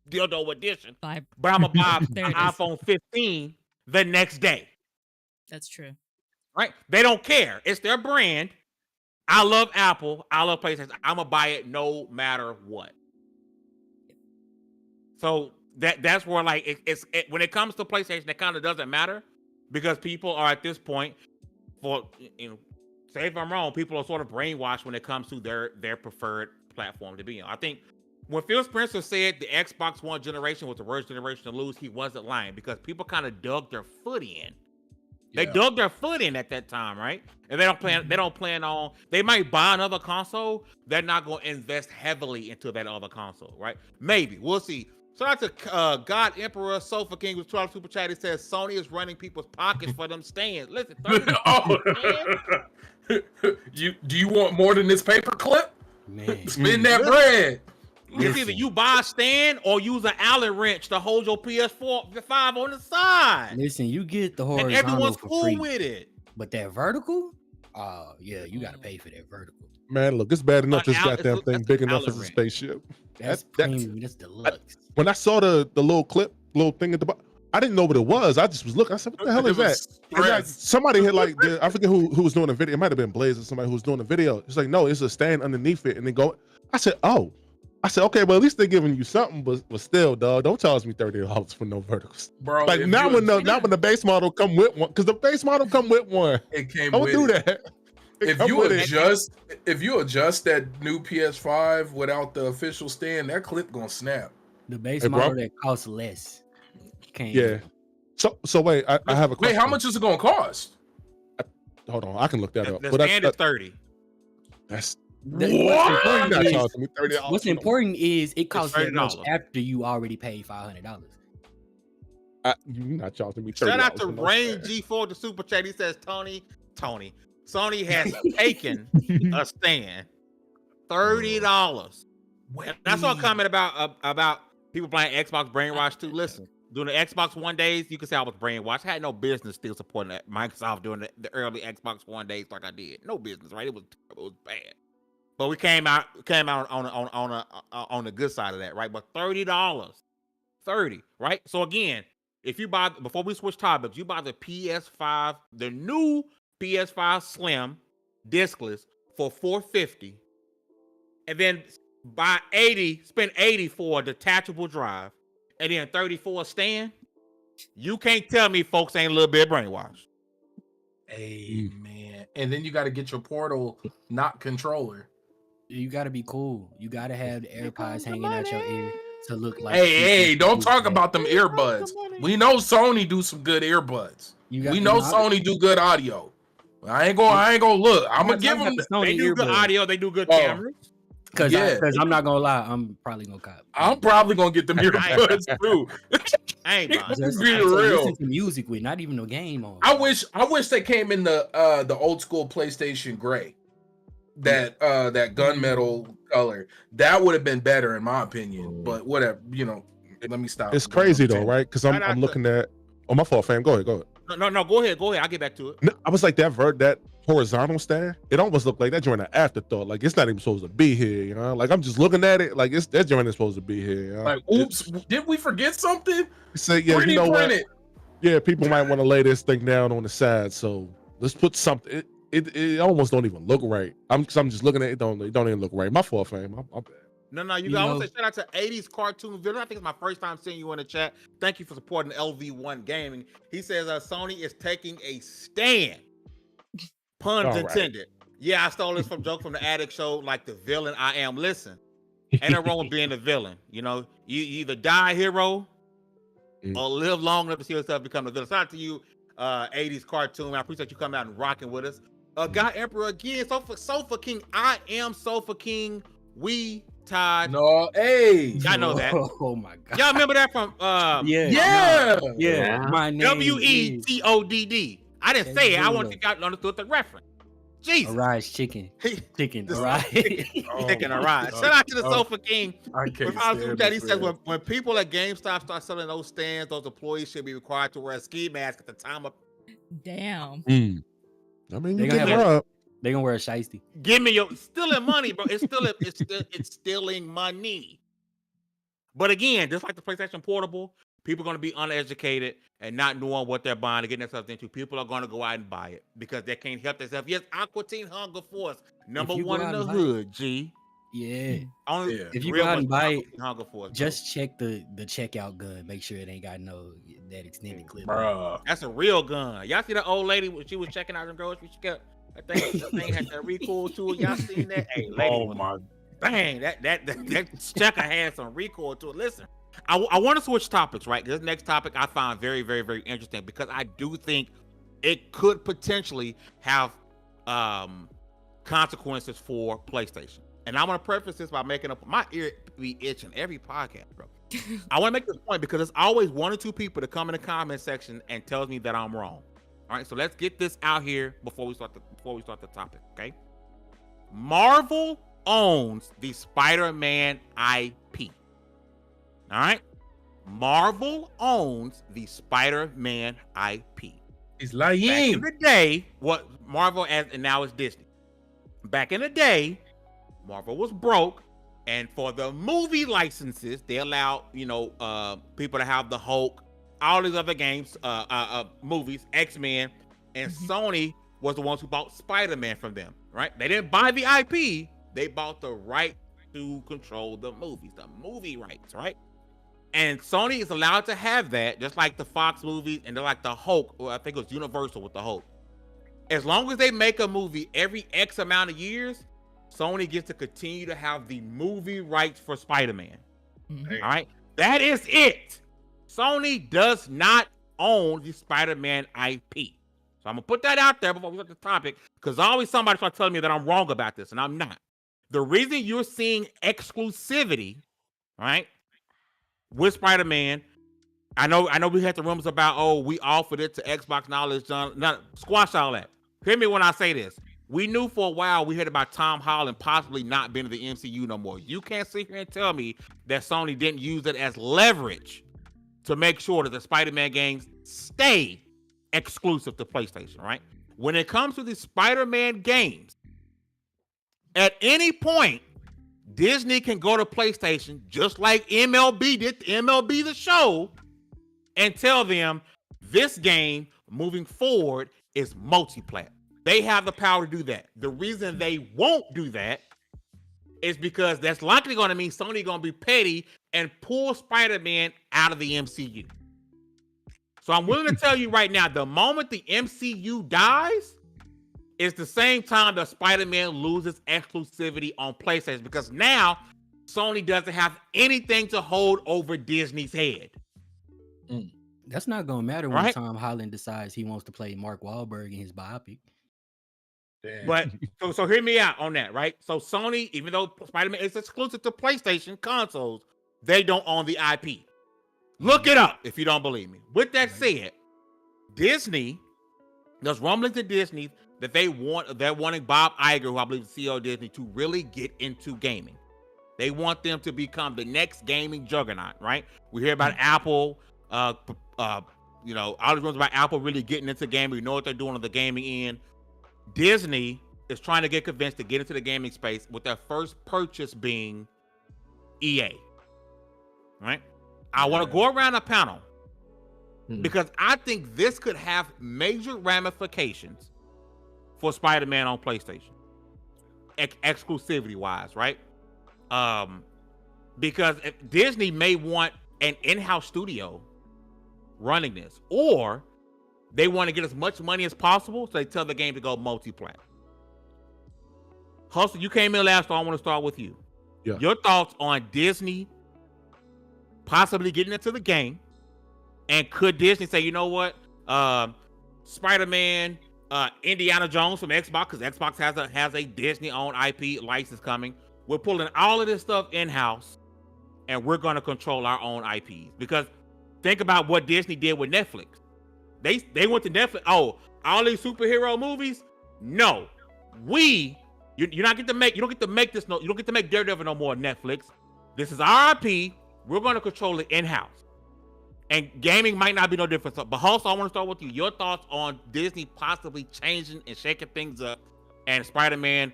Dildo Edition, but I'm gonna buy an iPhone 15 the next day. That's true. Right? They don't care. It's their brand. I love Apple. I love PlayStation. I'm gonna buy it no matter what. So that's where, like, when it comes to PlayStation, it kind of doesn't matter, because people are at this point, say if I'm wrong, people are sort of brainwashed when it comes to their preferred platform to be on. I think when Phil Spencer said the Xbox One generation was the worst generation to lose, he wasn't lying, because people kind of dug their foot in. They dug their foot in at that time, right? And they don't plan on, they might buy another console. They're not going to invest heavily into that other console, right? Maybe. We'll see. Shout out to God Emperor Sofa King with 12 super chat. He says Sony is running people's pockets for them stands. Listen, do you want more than this paper clip? Man, spend that bread. It's either you buy a stand or use an Allen wrench to hold your PS5 on the side. Listen, you get the horizontal, and everyone's for cool free, with it. But that vertical, yeah, you got to pay for that vertical. Man, look, it's bad enough this goddamn thing big enough as a spaceship. That's premium. That's deluxe. When I saw the little thing at the bottom, I didn't know what it was. I just was looking. I said, "What the hell is that?" And like, somebody had like, I forget who was doing a video. It might have been Blaze or somebody who was doing a video. It's like, no, it's a stand underneath it, and then go. I said, oh. I said, okay, well at least they're giving you something, but still, dog, don't charge me $30 for no verticals, bro. Like now when the base model come with one, because the base model come with one. It came. Don't with do it. that. If you adjust that new PS5 without the official stand, that clip gonna snap. The base model that costs less. Yeah. So wait, I have a question. Wait, how much is it gonna cost? Hold on, I can look that up. The stand is 30. That's what's important is it costs that much after you already paid $500. You're not charging me $30. Shout out to Rain G4 the super chat. He says, Tony, Sony has taken a stand. $30. That's what I'm commenting about people playing Xbox Brainwash too. Listen, during the Xbox One days, you can say I was brainwashed. I had no business still supporting that Microsoft during the early Xbox One days like I did. No business, right? It was bad. But we came out on the good side of that, right? But $30, right? So again, if you buy, before we switch topics, you buy the PS5, the new PS5 Slim discless for $450, and then spend $80 for a detachable drive, and then $30 for a stand. You can't tell me folks ain't a little bit brainwashed. Hey man, and then you got to get your Portal not controller. You got to be cool. You got to have the AirPods hanging out your ear to look like. Hey, don't talk about them earbuds. We know Sony do some good earbuds. We know Sony do good audio. I ain't gonna look. I'm gonna give them. They do good audio. They do good cameras. Because I'm not gonna lie, I'm probably gonna cop. I'm probably gonna get them earbuds too. I ain't just be real. Listen to music with, not even a game on. I wish they came in the old school PlayStation gray, that gunmetal color. That would have been better in my opinion. But whatever, let me stop. It's crazy though, right? Because I'm looking at. Oh, my fault, fam. Go ahead. No, go ahead. I'll get back to it. No, I was like that horizontal stand. It almost looked like that joint an afterthought. Like it's not even supposed to be here, Like I'm just looking at it, like that joint is supposed to be here. Like, oops, did we forget something? Say, yeah, you know what? Yeah, people might want to lay this thing down on the side, so let's put something. It almost don't even look right. I'm just looking at it. Don't even look right. My fault, fam. I'm bad. No, you got to say shout out to 80s cartoon villain. I think it's my first time seeing you in the chat. Thank you for supporting LV1 Gaming. He says Sony is taking a stand. Puns intended. Yeah, I stole this joke from the Addict Show, like the villain I am. Listen, ain't no wrong with being the villain. You either die a hero or live long enough to see yourself become the villain. Shout out to you, 80s cartoon. I appreciate you coming out and rocking with us. God Emperor again. Sofa King. I am Sofa King. We Todd. No, hey. Y'all know that. Oh my god. Y'all remember that from yeah. My name WETODD. I didn't say it. I want you guys to understood the reference. Jesus. Arise chicken. Arise. Chicken arise. Shout out to the Sofa King. He says when people at GameStop start selling those stands, those employees should be required to wear a ski mask at the time of. Damn. I mean, you get up. They gonna wear a shiesty. Give me your stealing money, bro. It's stealing money. But again, just like the PlayStation Portable, people are gonna be uneducated and not knowing what they're buying and getting themselves into. People are gonna go out and buy it because they can't help themselves. Yes, Aqua Teen Hunger Force, number one in the hood. G. Yeah. If you go out and buy it, Hunger Force, just check the checkout gun. Make sure it ain't got that extended clip. Bro, that's a real gun. Y'all see the old lady when she was checking out them groceries? She kept. That thing had that recoil to it. Y'all seen that? Hey, lady, dang, that checker had some recoil to it. Listen, I want to switch topics, right? This next topic I find very, very, very interesting because I do think it could potentially have consequences for PlayStation. And I want to preface this by making up my ear be itching every podcast, bro. I want to make this point because there's always one or two people that come in the comment section and tells me that I'm wrong. All right, so let's get this out here before we start the topic, okay? Marvel owns the Spider-Man IP. All right? Marvel owns the Spider-Man IP. He's lying. Back in the day, what Marvel and now it's Disney. Back in the day, Marvel was broke, and for the movie licenses, they allowed people to have the Hulk, all these other games, movies, X-Men, and Sony was the ones who bought Spider-Man from them, right? They didn't buy the IP, they bought the right to control the movies, the movie rights, right? And Sony is allowed to have that, just like the Fox movies, and they're like the Hulk, or I think it was Universal with the Hulk. As long as they make a movie every X amount of years, Sony gets to continue to have the movie rights for Spider-Man. All right? That is it. Sony does not own the Spider-Man IP. So I'm going to put that out there before we get to the topic, because always somebody starts telling me that I'm wrong about this, and I'm not. The reason you're seeing exclusivity, right, with Spider-Man, I know we had the rumors about, oh, we offered it to Xbox Knowledge. Squash all that. Hear me when I say this. We knew for a while, we heard about Tom Holland possibly not being in the MCU no more. You can't sit here and tell me that Sony didn't use it as leverage to make sure that the Spider-Man games stay exclusive to PlayStation, right? When it comes to the Spider-Man games, at any point, Disney can go to PlayStation, just like MLB did, MLB The Show, and tell them this game moving forward is multi-plat. They have the power to do that. The reason they won't do that is because that's likely going to mean Sony going to be petty and pull Spider-Man out of the MCU. So I'm willing to tell you right now, the moment the MCU dies is the same time that Spider-Man loses exclusivity on PlayStation, because now Sony doesn't have anything to hold over Disney's head. That's not gonna matter when Tom Holland decides he wants to play Mark Wahlberg in his biopic. Damn. But so hear me out on that, right? So Sony, even though Spider-Man is exclusive to PlayStation consoles, they don't own the IP. Look it up if you don't believe me. With that said, Disney, there's rumblings at Disney that they're wanting Bob Iger, who I believe is the CEO of Disney, to really get into gaming. They want them to become the next gaming juggernaut, right? We hear about Apple, all the rumors about Apple really getting into gaming. We know what they're doing on the gaming end. Disney is trying to get convinced to get into the gaming space, with their first purchase being EA, right? I want to go around a panel because I think this could have major ramifications for Spider-Man on PlayStation, exclusivity wise, right? Because Disney may want an in-house studio running this, or they want to get as much money as possible, so they tell the game to go multi-plat. Hustle, you came in last, so I want to start with you. Yeah. Your thoughts on Disney possibly getting into the game, and could Disney say, you know what, Spider-Man, Indiana Jones from Xbox, because Xbox has a Disney-owned IP license coming. We're pulling all of this stuff in-house, and we're going to control our own IPs. Because think about what Disney did with Netflix. They went to Netflix. Oh, all these superhero movies? No, you don't get to make this. No, you don't get to make Daredevil no more. Netflix. This is our IP. We're going to control it in-house. And gaming might not be no different. But also, I want to start with you. Your thoughts on Disney possibly changing and shaking things up, and Spider-Man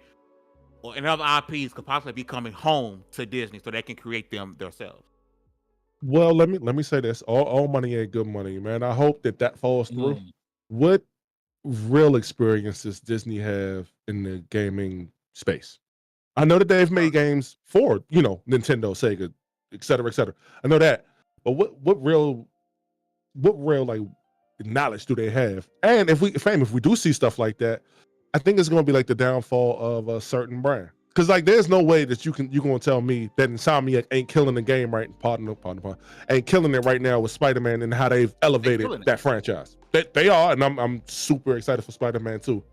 and other IPs could possibly be coming home to Disney so they can create them themselves. Well, let me say this: all money ain't good money, man. I hope that falls through. What real experience does Disney have in the gaming space? I know that they've made games for Nintendo, Sega, et cetera, et cetera. I know that, but what real like knowledge do they have? And if we do see stuff like that, I think it's going to be like the downfall of a certain brand. Because like, there's no way that you're going to tell me that Insomniac ain't killing the game right. Pardon, ain't killing it right now with Spider-Man and how they've elevated that franchise. They are, and I'm super excited for Spider-Man too.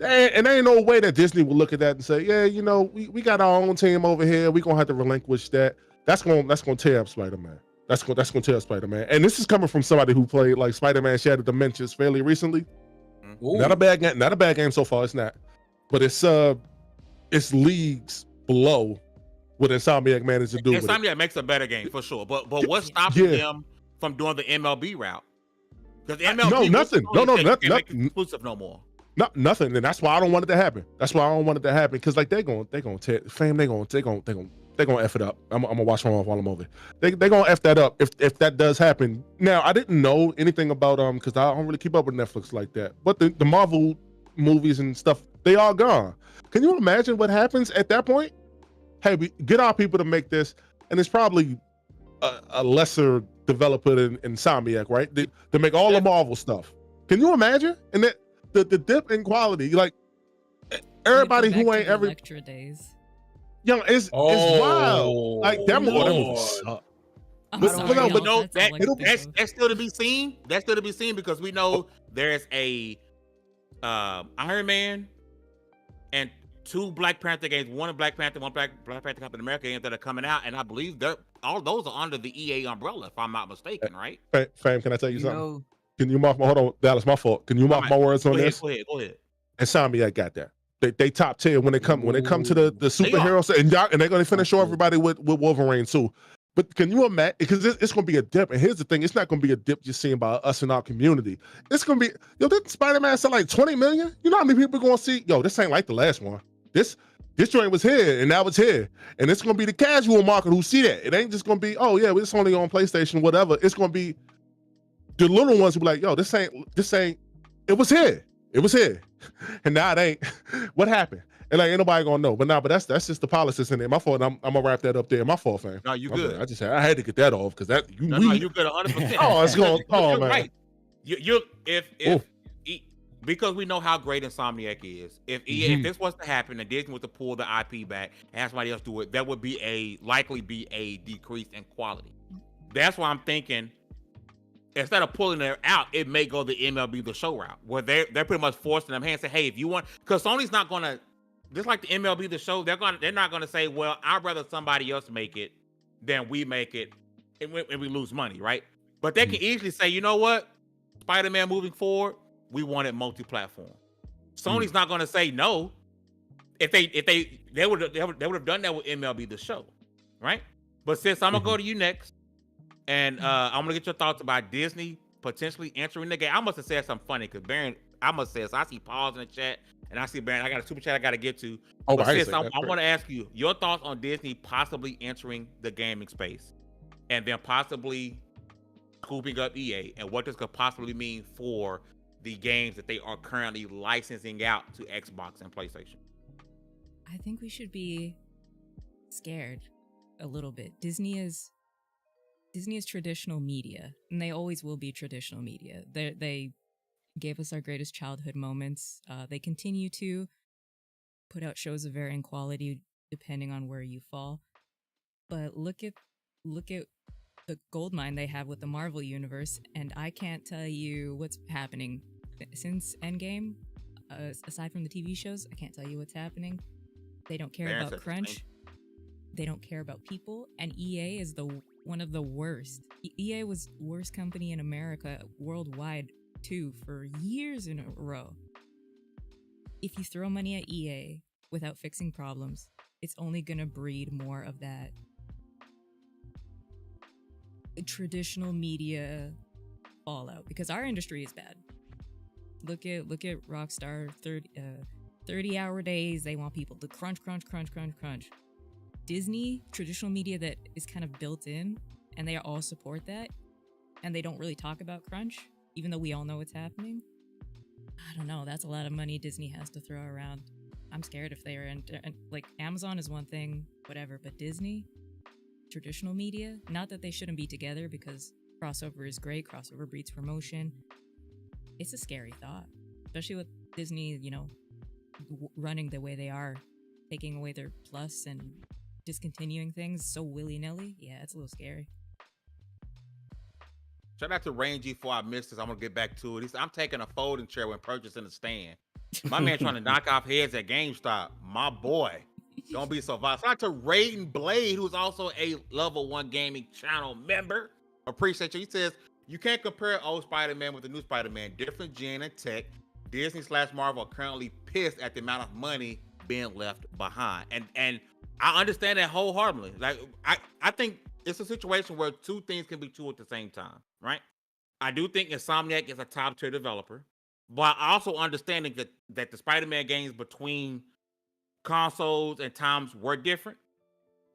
And there ain't no way that Disney will look at that and say, yeah, we got our own team over here. We're gonna have to relinquish that. That's gonna tear up Spider-Man. That's gonna tear up Spider-Man. And this is coming from somebody who played like Spider-Man Shattered Dimensions fairly recently. Ooh. Not a bad game so far. It's not, but it's leagues below what Insomniac managed to do. Insomniac makes a better game for sure. But what's stopping them from doing the MLB route? Because MLB nothing. Nothing exclusive no more. Nothing, and that's why I don't want it to happen. That's why I don't want it to happen, because like they're gonna tear Fame. They're gonna they're gonna F it up. I'm gonna watch them while I'm over. They're gonna F that up if that does happen. Now I didn't know anything about because I don't really keep up with Netflix like that. But the Marvel movies and stuff, they all gone. Can you imagine what happens at that point? Hey, we get our people to make this, and it's probably a lesser developer than Insomniac, right? They make all the Marvel stuff. Can you imagine? And that the dip in quality, like everybody who ain't ever Electra days. Young, it's wild. Like that movie sucked. That's still to be seen. That's still to be seen because we know there's a Iron Man and 2 Black Panther games, one Black Panther, one Black Panther Captain America games that are coming out, and I believe all those are under the EA umbrella, if I'm not mistaken, right? Fam, can I tell you something? Can you mark my hold on, Dallas? My fault. Can you mark my words on this? Go ahead. Insomniac got that. They top 10 when they come to the superheroes, and they're gonna finish show everybody with Wolverine too. But can you imagine? Because it's gonna be a dip, and here's the thing: it's not gonna be a dip just seen by us in our community. It's gonna be didn't Spider-Man sell like 20 million? You know how many people are gonna see? This ain't like the last one. This joint was here, and now it's here, and it's gonna be the casual market who see that. It ain't just gonna be it's only on PlayStation, whatever. It's gonna be the little ones who be like, this ain't. It was here, and now it ain't. What happened? And like ain't nobody gonna know. But that's just the politics in there. My fault. I'm gonna wrap that up there. My fault, fam. No, you good. I had to get that off because that you. No, you good 100%. Oh, it's going. Oh man. Right. Because we know how great Insomniac is. If this was to happen and Disney was to pull the IP back and have somebody else do it, that would be likely be a decrease in quality. That's why I'm thinking instead of pulling it out, it may go the MLB The Show route, where they're pretty much forcing them hands. Say, hey, if you want, because Sony's not gonna, just like the MLB The Show, they're not gonna say, well, I'd rather somebody else make it than we make it, and we lose money, right? But they can easily say, you know what, Spider-Man moving forward, we want it multi-platform. Sony's not gonna say no. If they would have done that with MLB The Show, right? But since I'm gonna go to you next. And I'm gonna get your thoughts about Disney potentially entering the game. I must have said something funny because Baron, I must say, so I see Paul's in the chat, and I see Baron. I got a super chat I got to get to. I want to ask you your thoughts on Disney possibly entering the gaming space, and then possibly scooping up EA, and what this could possibly mean for the games that they are currently licensing out to Xbox and PlayStation. I think we should be scared a little bit. Disney is traditional media, and they always will be traditional media. They gave us our greatest childhood moments. They continue to put out shows of varying quality depending on where you fall. But look at the goldmine they have with the Marvel universe, and I can't tell you what's happening since Endgame. Aside from the TV shows, I can't tell you what's happening. They don't care about crunch. They don't care about people, and EA is one of the worst. EA was worst company in America worldwide too for years in a row. If you throw money at EA without fixing problems, it's only gonna breed more of that traditional media fallout, because our industry is bad. Look at Rockstar, 30-hour days. They want people to crunch. Disney, traditional media that is kind of built in, and they all support that, and they don't really talk about crunch, even though we all know what's happening. I don't know. That's a lot of money Disney has to throw around. I'm scared if they are in, like, Amazon is one thing, whatever, but Disney, traditional media, not that they shouldn't be together, because crossover is great. Crossover breeds promotion. It's a scary thought, especially with Disney, running the way they are, taking away their plus and discontinuing things so willy-nilly. Yeah, it's a little scary. Shout out to Rangy before I missed this. I'm gonna get back to it. He said, I'm taking a folding chair when purchasing a stand. My man trying to knock off heads at GameStop. My boy. Don't be so violent. Shout out to Raiden Blade, who's also a Level 1 Gaming channel member. Appreciate you. He says, you can't compare old Spider-Man with the new Spider-Man. Different gen and tech. Disney/Marvel are currently pissed at the amount of money being left behind. And I understand that wholeheartedly. Like, I think it's a situation where two things can be true at the same time, right? I do think Insomniac is a top tier developer, but also understanding that the Spider-Man games between consoles and times were different.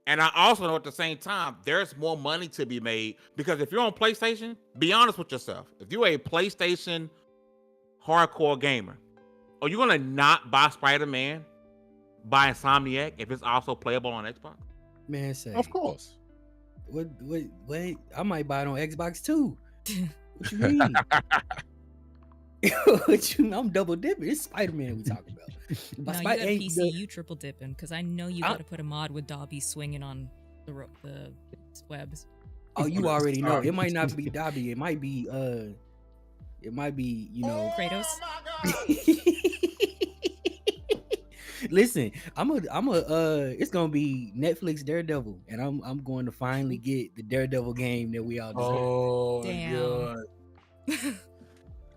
And I also know at the same time, there's more money to be made because if you're on PlayStation, be honest with yourself. If you're a PlayStation hardcore gamer, are you gonna not buy Spider-Man by Insomniac if it's also playable on Xbox? Man, say Of course. what? I might buy it on Xbox too. What you mean? I'm double dipping. It's Spider-Man we talking about. No, you got PC, you triple dipping, because I know you got to put a mod with Dobby swinging on the webs. Oh, you already know. It might not be Dobby. It might be Kratos. Listen, it's gonna be Netflix Daredevil, and I'm going to finally get the Daredevil game that we all deserve. Oh, damn.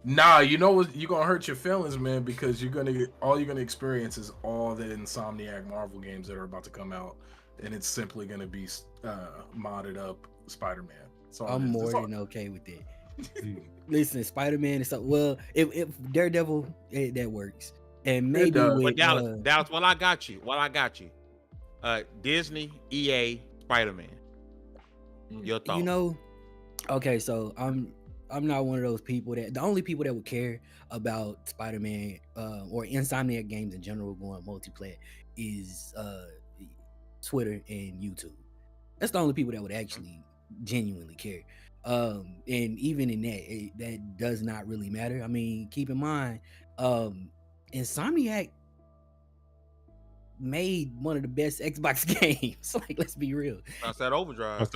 Nah, you know what? You're gonna hurt your feelings, man, because you're gonna experience is all the Insomniac Marvel games that are about to come out, and it's simply gonna be modded up Spider-Man. So I'm more than okay with that. Listen, Spider-Man is something. Well, if Daredevil, that works, and maybe with Dallas. Well, I got you. Disney, EA, Spider-Man. Your thoughts? Okay, so I'm not one of those people the only people that would care about Spider-Man or Insomniac games in general going multiplayer is Twitter and YouTube. That's the only people that would actually genuinely care. And even in that does not really matter. I mean, keep in mind, Insomniac made one of the best Xbox games. Like, let's be real. Sunset Overdrive.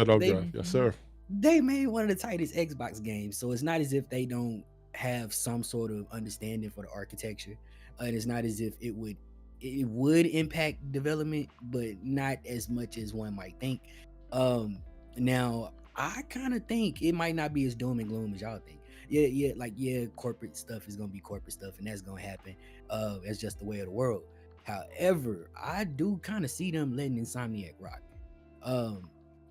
Yes, sir. They made one of the tightest Xbox games, so it's not as if they don't have some sort of understanding for the architecture, and it's not as if it would impact development, but not as much as one might think. Now I kind of think it might not be as doom and gloom as y'all think. Yeah, corporate stuff is gonna be corporate stuff, and that's gonna happen. It's just the way of the world. However, I do kind of see them letting Insomniac rock.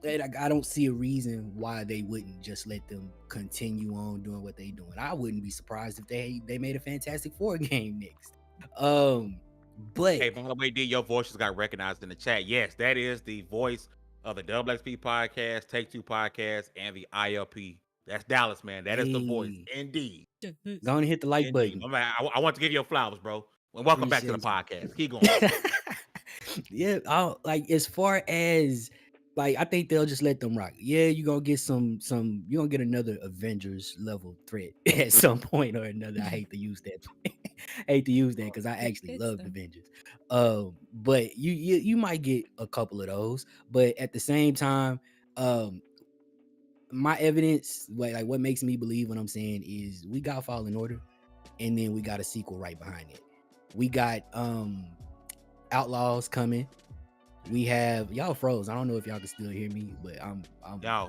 And I don't see a reason why they wouldn't just let them continue on doing what they're doing. I wouldn't be surprised if they made a Fantastic Four game next. But hey, by the way, D, your voice just got recognized in the chat. Yes, that is the voice of the Double XP podcast, Take Two podcast, and the ILP. That's Dallas, man. That is the voice, indeed. Go and hit the like button. I want to give you flowers, bro. And welcome back to the podcast. Keep going. Yeah, as far as I think they'll just let them rock. Yeah, you're gonna get you're gonna get another Avengers level threat at some point or another. I hate to use that. Because I actually love Avengers. But you might get a couple of those, but at the same time, my evidence, what makes me believe what I'm saying is we got Fallen Order, and then we got a sequel right behind it. We got Outlaws coming. We have y'all froze. I don't know if y'all can still hear me, but I'm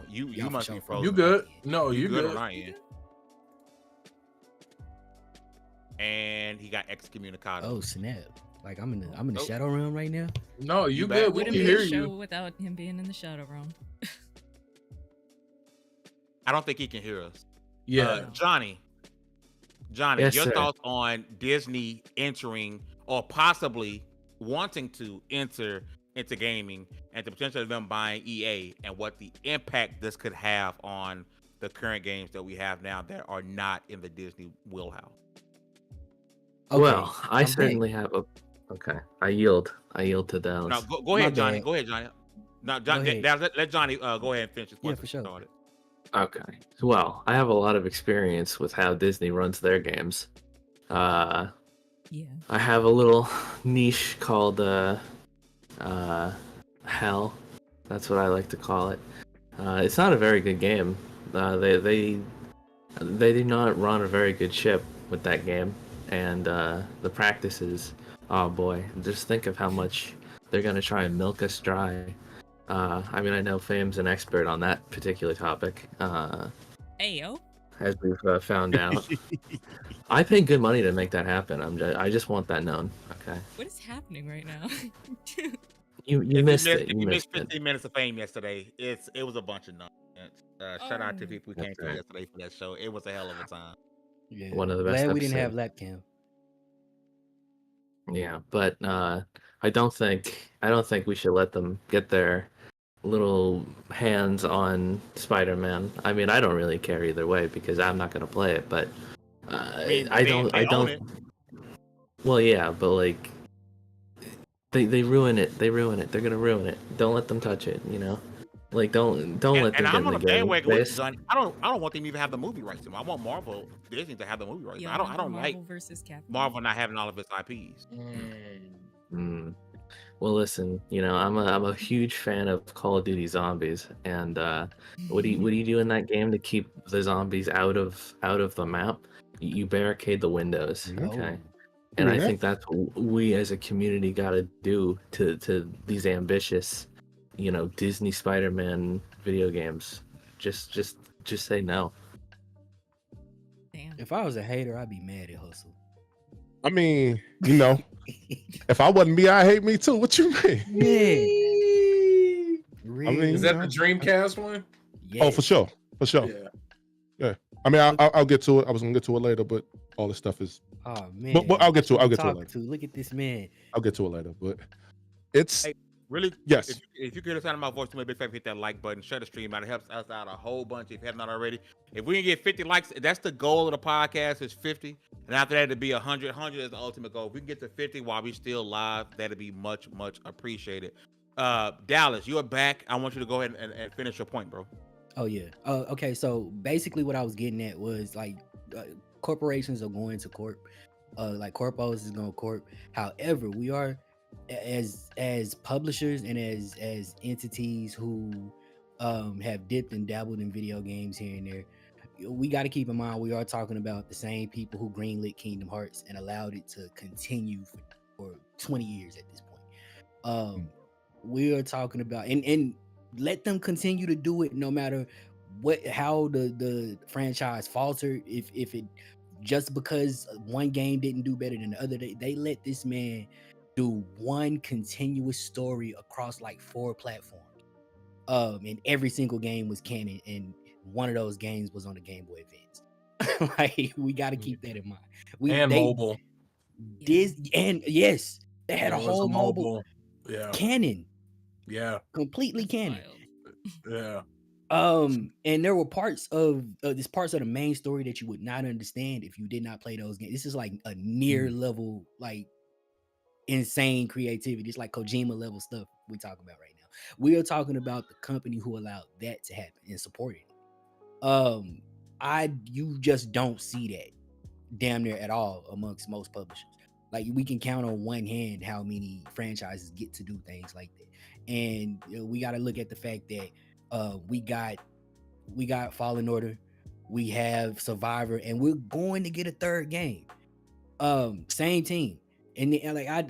you must be frozen. You good? No, you good on our end. And he got excommunicado. Oh snap! Like I'm in the shadow realm right now. No, you good? We can hear you without him being in the shadow realm. I don't think he can hear us. Yeah, Johnny, yes, your sir. thoughts on Disney entering or possibly wanting to enter into gaming and the potential of them buying EA and what the impact this could have on the current games that we have now that are not in the Disney wheelhouse? Okay, well, I certainly have a. Okay, I yield to Dallas. No, go ahead, Johnny. Go ahead, Johnny. No, let Johnny go ahead and finish his question. Yeah, for sure. Okay. Well, I have a lot of experience with how Disney runs their games. Yeah. I have a little niche called Hell. That's what I like to call it. It's not a very good game. They do not run a very good ship with that game, and the practices. Oh boy, just think of how much they're gonna try and milk us dry. I mean, I know Fame's an expert on that particular topic. Ayo. As we've found out. I paid good money to make that happen. I just want that known. Okay. What is happening right now? You missed it. You missed 15 minutes of Fame yesterday. It was a bunch of nonsense. Shout out to people who came through yesterday for that show. It was a hell of a time. Yeah. One of the best. Glad we didn't have lap cam. Yeah, but I don't think we should let them get their little hands on Spider-Man. I mean, I don't really care either way because I'm not gonna play it, but I don't. It. Well, yeah, but like they ruin it. They ruin it. They're gonna ruin it. Don't let them touch it. You know, like don't let them And get I'm in on the a bandwagon with space. Gun. I don't want them to even have the movie rights to them. I want Marvel Disney to have the movie rights. You I don't Marvel like versus Capcom? Marvel not having all of its IPs. Well, listen, I'm a huge fan of Call of Duty Zombies, and what do you do in that game to keep the zombies out of the map? You barricade the windows, okay? And I think that's what we as a community got to do to these ambitious, Disney Spider-Man video games. Just say no. Damn. If I was a hater, I'd be mad at Hustle. I mean, if I wasn't me, I hate me too. What you mean? Yeah. I mean, is that the Dreamcast one? Yeah. Oh, for sure. Yeah. I mean, I'll get to it. I was gonna get to it later, but all this stuff is. Oh man. But I'll get to it. I'll get to it later. Look at this man. I'll get to it later, but it's really. Yes. If you get us out of my voice, do me a big favor, hit that like button, share the stream out. It helps us out a whole bunch if you haven't already. If we can get 50 likes, that's the goal of the podcast is 50, and after that it'd be 100. 100 is the ultimate goal. If we can get to 50 while we still live, that'd be much appreciated. Dallas, you are back. I want you to go ahead and finish your point, bro. Oh yeah. Okay. So basically, what I was getting at was like corporations are going to corp. Like corpos is going to corp. However, we are as publishers and as entities who have dipped and dabbled in video games here and there. We got to keep in mind we are talking about the same people who greenlit Kingdom Hearts and allowed it to continue for 20 years at this point. We are talking about and let them continue to do it no matter how the franchise faltered. If it just because one game didn't do better than the other, they let this man do one continuous story across like 4 platforms. And every single game was canon, and one of those games was on the Game Boy Advance. Like we got to keep that in mind. Mobile. Yes, they had a whole mobile canon. Yeah, completely canon. Yeah. And there were parts of the main story that you would not understand if you did not play those games. This is like a near level, like insane creativity. It's like Kojima level stuff we talk about right now. We are talking about the company who allowed that to happen and supported it. You just don't see that damn near at all amongst most publishers. Like we can count on one hand how many franchises get to do things like that. And we got to look at the fact that we got Fallen Order, we have Survivor, and we're going to get a third game. Same team. And like I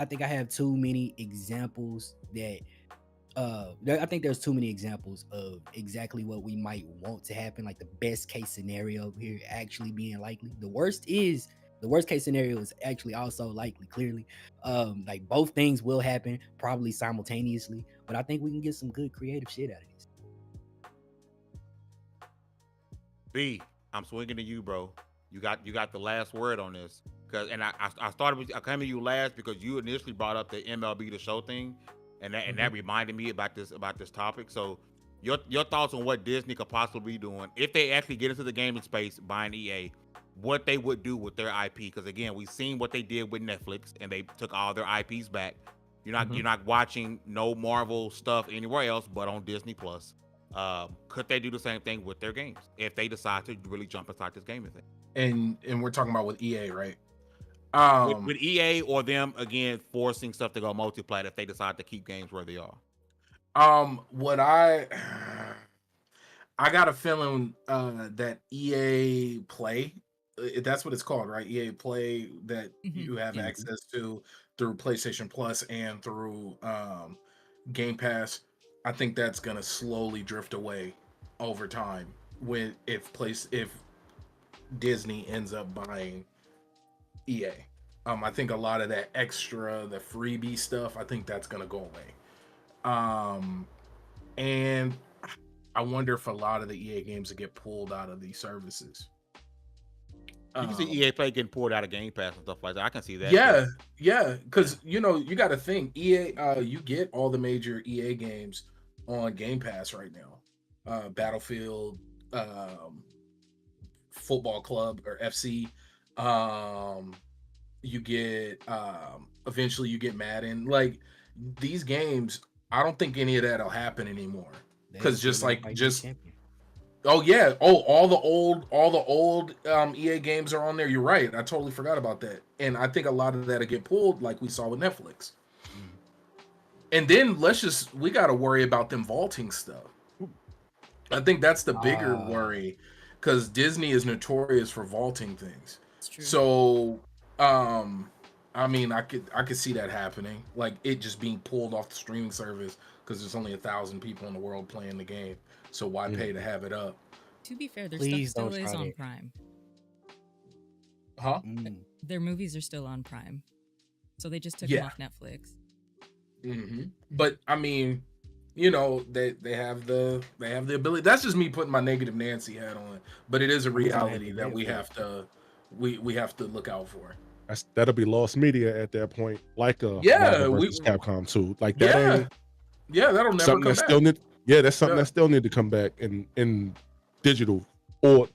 think I have too many examples that I think there's too many examples of exactly what we might want to happen, like the best case scenario here actually being likely. The worst case scenario is actually also likely, clearly. Like both things will happen probably simultaneously, but I think we can get some good creative shit out of this. B, I'm swinging to you, bro. You got the last word on this. I came to you last because you initially brought up the MLB The Show thing, and that reminded me about this topic. So your thoughts on what Disney could possibly be doing if they actually get into the gaming space, buying EA, what they would do with their IP? Because again, we've seen what they did with Netflix, and they took all their IPs back. You're not watching no Marvel stuff anywhere else but on Disney Plus. Could they do the same thing with their games if they decide to really jump inside this gaming thing? And we're talking about with EA, right? With EA or them again forcing stuff to go multi-plat if they decide to keep games where they are. What I got a feeling that EA Play, that's what it's called, right? EA Play that you have access to through PlayStation Plus and through Game Pass. I think that's gonna slowly drift away over time if Disney ends up buying EA. I think a lot of that extra, the freebie stuff, I think that's gonna go away. And I wonder if a lot of the EA games will get pulled out of these services. You can see EA Play getting pulled out of Game Pass and stuff like that. I can see that. Yeah, because you got to think EA. You get all the major EA games on Game Pass right now. Battlefield, Football Club or FC. You get eventually you get Madden. Like these games, I don't think any of that'll happen anymore. Because oh yeah, all the old EA games are on there. You're right. I totally forgot about that. And I think a lot of that'll get pulled, like we saw with Netflix. And then we got to worry about them vaulting stuff. I think that's the bigger worry, because Disney is notorious for vaulting things. So, I mean, I could see that happening, like it just being pulled off the streaming service because there's only 1,000 people in the world playing the game. So why pay to have it up? To be fair, their stuff still is on Prime. Huh? Their movies are still on Prime, so they just took them off Netflix. But I mean, you know, they have the ability. That's just me putting my negative Nancy hat on, but it is a reality that we have to look out for. That'll be lost media at that point, like Marvel vs. Capcom 2. Like that ain't that'll never come back. That's something that still need to come back in digital or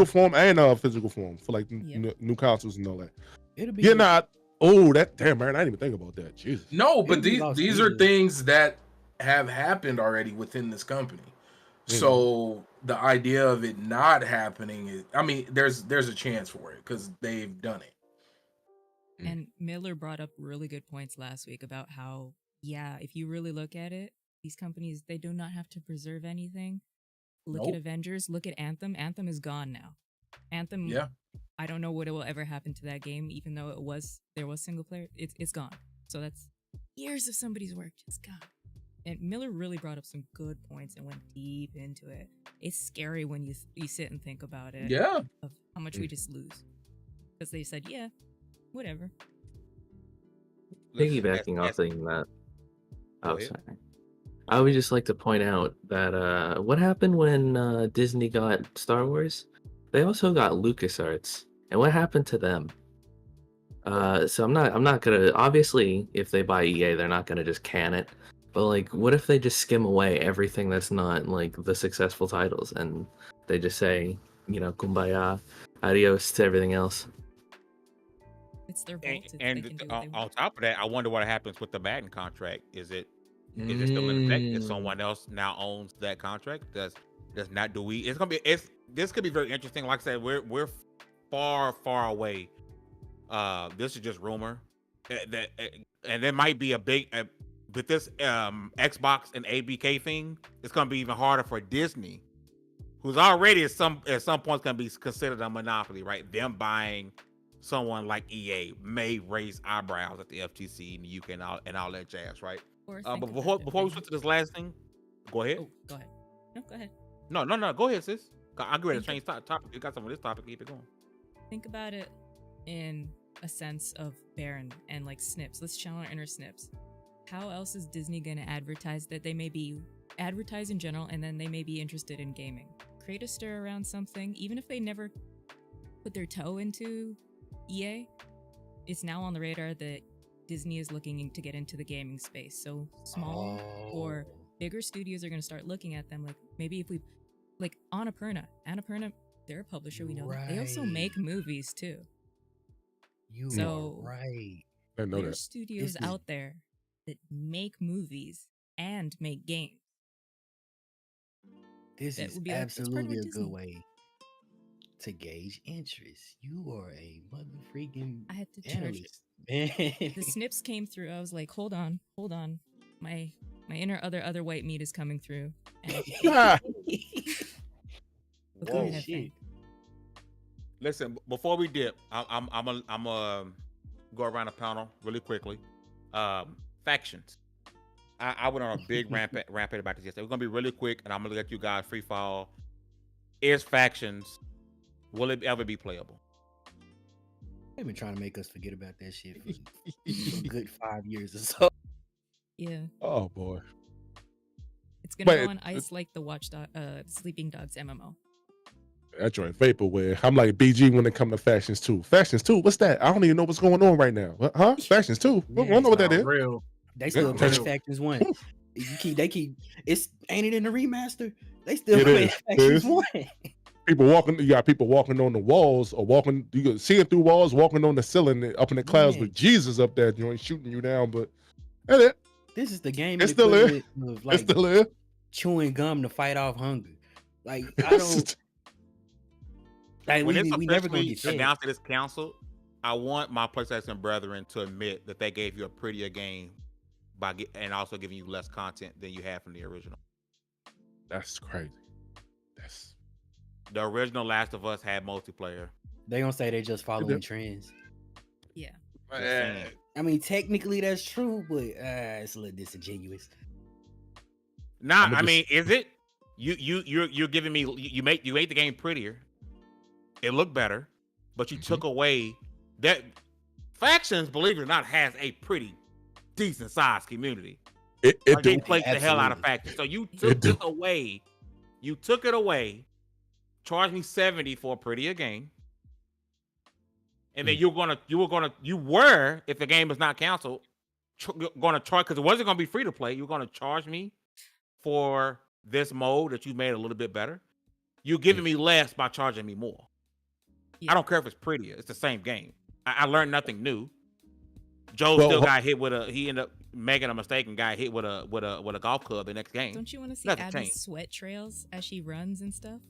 form and physical form for like new consoles and all that. It'll be that damn man, I didn't even think about that. Jesus. No, but these are things that have happened already within this company. So the idea of it not happening is, I mean, there's a chance for it because they've done it. And Miller brought up really good points last week about how, if you really look at it, these companies, they do not have to preserve anything. Look at Avengers, look at Anthem. Anthem is gone now. Anthem, I don't know what will ever happen to that game, even though there was single player. It's gone. So that's years of somebody's work just gone. And Miller really brought up some good points and went deep into it. It's scary when you sit and think about it. Yeah. Of how much we just lose. Because they said, whatever. Piggybacking off of that. Oh, sorry. I would just like to point out that what happened when Disney got Star Wars? They also got LucasArts, and what happened to them? So I'm not gonna, obviously if they buy EA, they're not gonna just can it. But like, what if they just skim away everything that's not like the successful titles, and they just say, kumbaya, adios to everything else? It's their vault. And on top of that, I wonder what happens with the Madden contract. Is it still in effect if someone else now owns that contract? Does not do we? This could be very interesting. Like I said, we're far away. This is just rumor. And there might be a big with this Xbox and ABK thing. It's gonna be even harder for Disney, who's already at some point going to be considered a monopoly, right? Them buying someone like EA may raise eyebrows at the FTC in the UK and all that jazz, right? But before we switch to this last thing, go ahead. Oh, go ahead. No, go ahead. No, go ahead, sis. I'm ready to change topic. You got some of this topic. Keep it going. Think about it in a sense of Baron and like Snips. Let's channel our inner Snips. How else is Disney going to advertise that they may be advertise in general and then they may be interested in gaming? Create a stir around something, even if they never put their toe into EA. It's now on the radar that Disney is looking to get into the gaming space. So small or bigger studios are going to start looking at them. Like maybe if we, like Annapurna, they're a publisher. We know that. They also make movies too. You are right. I know there's studios out there that make movies and make games. This is absolutely a good way to gauge interest. You are a mother freaking I had to analyst. The Snips came through. I was like, hold on. My inner other white meat is coming through. And go ahead, Frank. Listen, before we dip, I'm gonna go around the panel really quickly. Factions. I went on a big rampage about this yesterday. We're gonna be really quick, and I'm gonna let you guys free fall. Is factions? Will it ever be playable? They've been trying to make us forget about that shit for a good 5 years or so. Yeah. Oh boy. It's gonna go on ice like the Sleeping Dogs MMO. That joint vaporware. I'm like BG when it come to Factions 2. Factions 2, what's that? I don't even know what's going on right now. Huh? Factions 2? I don't know what that is. Real. They still Yeah, playing real. Factions 1. They keep. It's ain't it in the remaster? They still It playing is. Factions 1. You got people walking on the walls or walking, you can see it through walls, walking on the ceiling up in the clouds with Jesus up there, joint shooting you down. But that's it. This is the game It's still there. of It's like still there. chewing gum to fight off hunger. Like I don't. Like When it's we never gonna officially get fed. announced that it's canceled, I want my PlayStation brethren to admit that they gave you a prettier game and also giving you less content than you had from the original. That's crazy. The original Last of Us had multiplayer. They gonna say they just following trends. Yeah. I mean, technically that's true, but it's a little disingenuous. Nah, I mean, is it? You're giving me you made the game prettier. It looked better, but you took away that Factions, believe it or not, has a pretty decent sized community. They played the hell out of Factions. So you took it away. You took it away. Charged me $70 for a prettier game. And then you were, if the game is not canceled, going to charge, because it wasn't going to be free to play. You're going to charge me for this mode that you made a little bit better. You're giving me less by charging me more. I don't care if it's prettier. It's the same game. I learned nothing new. Joe still got hit with he ended up making a mistake and got hit with a golf club the next game. Don't you want to see Nothing Abby's changed. sweat trails as she runs and stuff?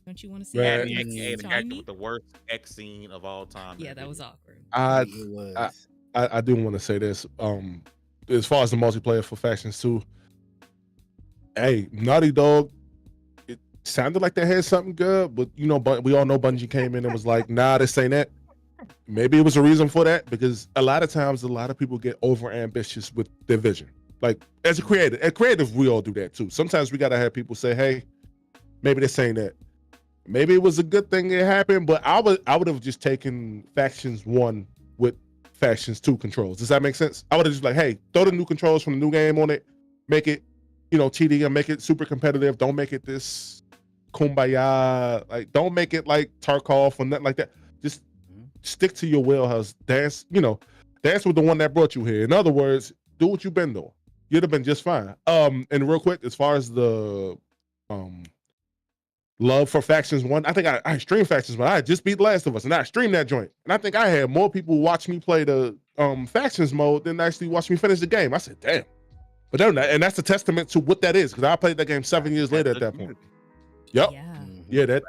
Don't you want to see Yeah, Abby's the shiny? with the worst X scene of all time. Yeah, that was awkward. I do want to say this. As far as the multiplayer for Factions 2, hey, Naughty Dog, it sounded like they had something good, but we all know Bungie came in and was like, nah, this ain't it. Maybe it was a reason for that, because a lot of times a lot of people get over ambitious with their vision. Like as a creative, we all do that too. Sometimes we gotta have people say, hey, maybe this ain't it. Maybe it was a good thing it happened, but I would have just taken Factions 1 with Factions 2 controls. Does that make sense? I would have just like, hey, throw the new controls from the new game on it, make it, TDM, make it super competitive. Don't make it this kumbaya, like don't make it like Tarkov or nothing like that. Just stick to your wheelhouse. Dance with the one that brought you here. In other words, do what you've been doing. You'd have been just fine. And real quick, as far as the love for Factions 1, I think I streamed Factions 1. I just beat Last of Us, and I streamed that joint. And I think I had more people watch me play the Factions mode than actually watch me finish the game. I said, damn. But and that's a testament to what that is, because I played that game 7 years later at that point. Yep. Yeah, they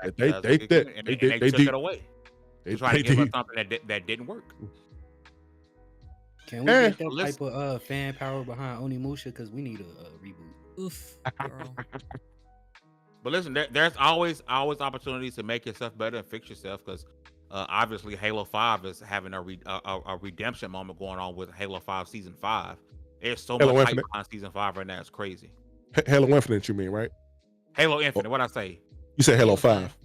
took it away. They tried to give us something that didn't work. Can we get that type of fan power behind Onimusha? Because we need a reboot. Oof, girl. But listen, there's always opportunities to make yourself better and fix yourself, because obviously Halo 5 is having a redemption moment going on with Halo 5 Season 5. There's so much hype behind Season 5 right now. It's crazy. Halo Infinite, you mean, right? Halo Infinite. What'd I say? You said Halo 5.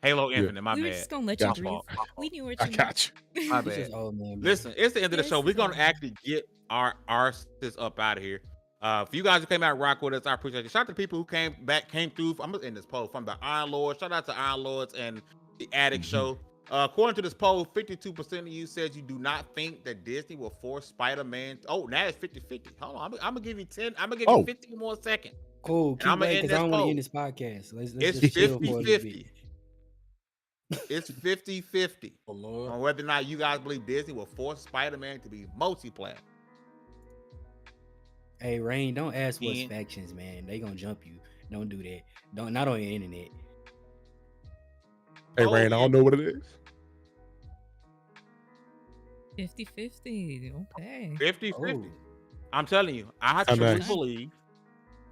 Halo Infinite. My bad. We were just gonna let you breathe. We knew what you meant. I got you. My bad. Listen, it's the end of the show. We're gonna actually get our sis up out of here. For you guys who came out and rock with us, I appreciate it. Shout out to people who came through. I'm in this poll from the Iron Lords. Shout out to Iron Lords and the Addict Show. According to this poll, 52% of you says you do not think that Disney will force Spider-Man. Oh, now it's 50-50. Hold on, I'm gonna give you 10. I'm gonna give you 50 more seconds. Cool. I'm gonna end this I don't want poll. to end this podcast. So let's It's just chill for a little 50-50. bit. It's 50-50 on whether or not you guys believe Disney will force Spider-Man to be multiplayer. Hey, Rain, don't ask what's Factions, man. They gonna jump you. Don't do that. Not on your internet. Hey, Rain, I don't know what it is. 50-50. Okay. 50-50. I'm telling you, I truly believe,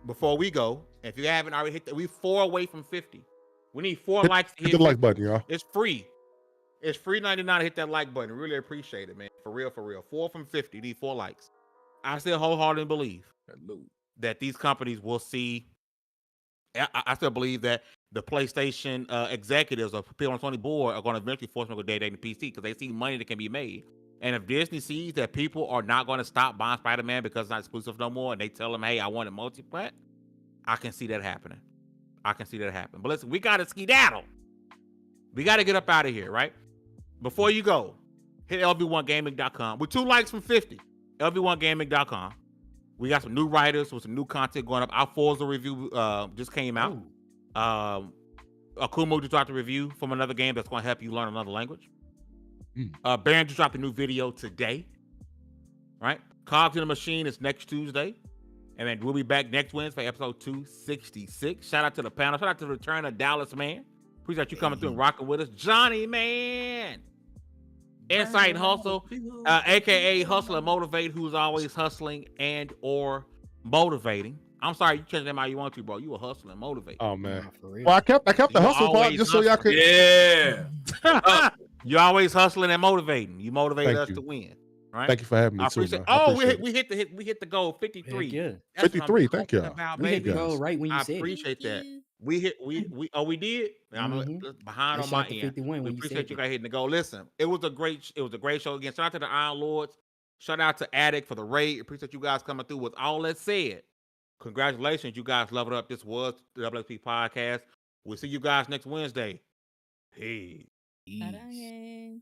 before we go, if you haven't already hit we're 4 away from 50. We need 4 likes to hit the like button, y'all. It's free. It's free $99 to hit that like button. Really appreciate it, man. For real. 4 from 50. Need 4 likes. I still wholeheartedly believe that these companies will see. I still believe that the PlayStation executives or people on the Sony board are going to eventually force them to go day-to-day PC, because they see money that can be made. And if Disney sees that people are not going to stop buying Spider-Man because it's not exclusive no more, and they tell them, hey, I want it multi-plat, I can see that happening. But listen, we got to skedaddle. We got to get up out of here, right? Before you go, hit lv1gaming.com with 2 likes from 50. lv1gaming.com. We got some new writers with some new content going up. Our Forza review just came out. Akumu just dropped a review from another game that's going to help you learn another language. Baron just dropped a new video today. Right? Cogs in the Machine is next Tuesday. And then we'll be back next Wednesday, episode 266. Shout out to the panel. Shout out to the return of Dallas, man. Appreciate you coming through and rocking with us. Johnny, man. Insight and Hustle, a.k.a. Hustle and Motivate, who's always hustling and or motivating. I'm sorry, you change that how you want to, bro. You a hustle and motivate. Oh, man. Well, I kept the hustle part just so y'all could. Yeah. You're always hustling and motivating. You motivate us to win. Right? Thank you for having me too. We hit the goal 53. Yeah. 53. Thank you. We hit the goal right when you said it. I appreciate that. We did. I'm behind on my end. We appreciate you guys hitting the goal. Listen, it was a great show again. Shout out to the Iron Lords. Shout out to Addict for the raid. Appreciate you guys coming through. With all that said, congratulations, you guys leveled up. This was the WSP podcast. We'll see you guys next Wednesday. Peace. Peace.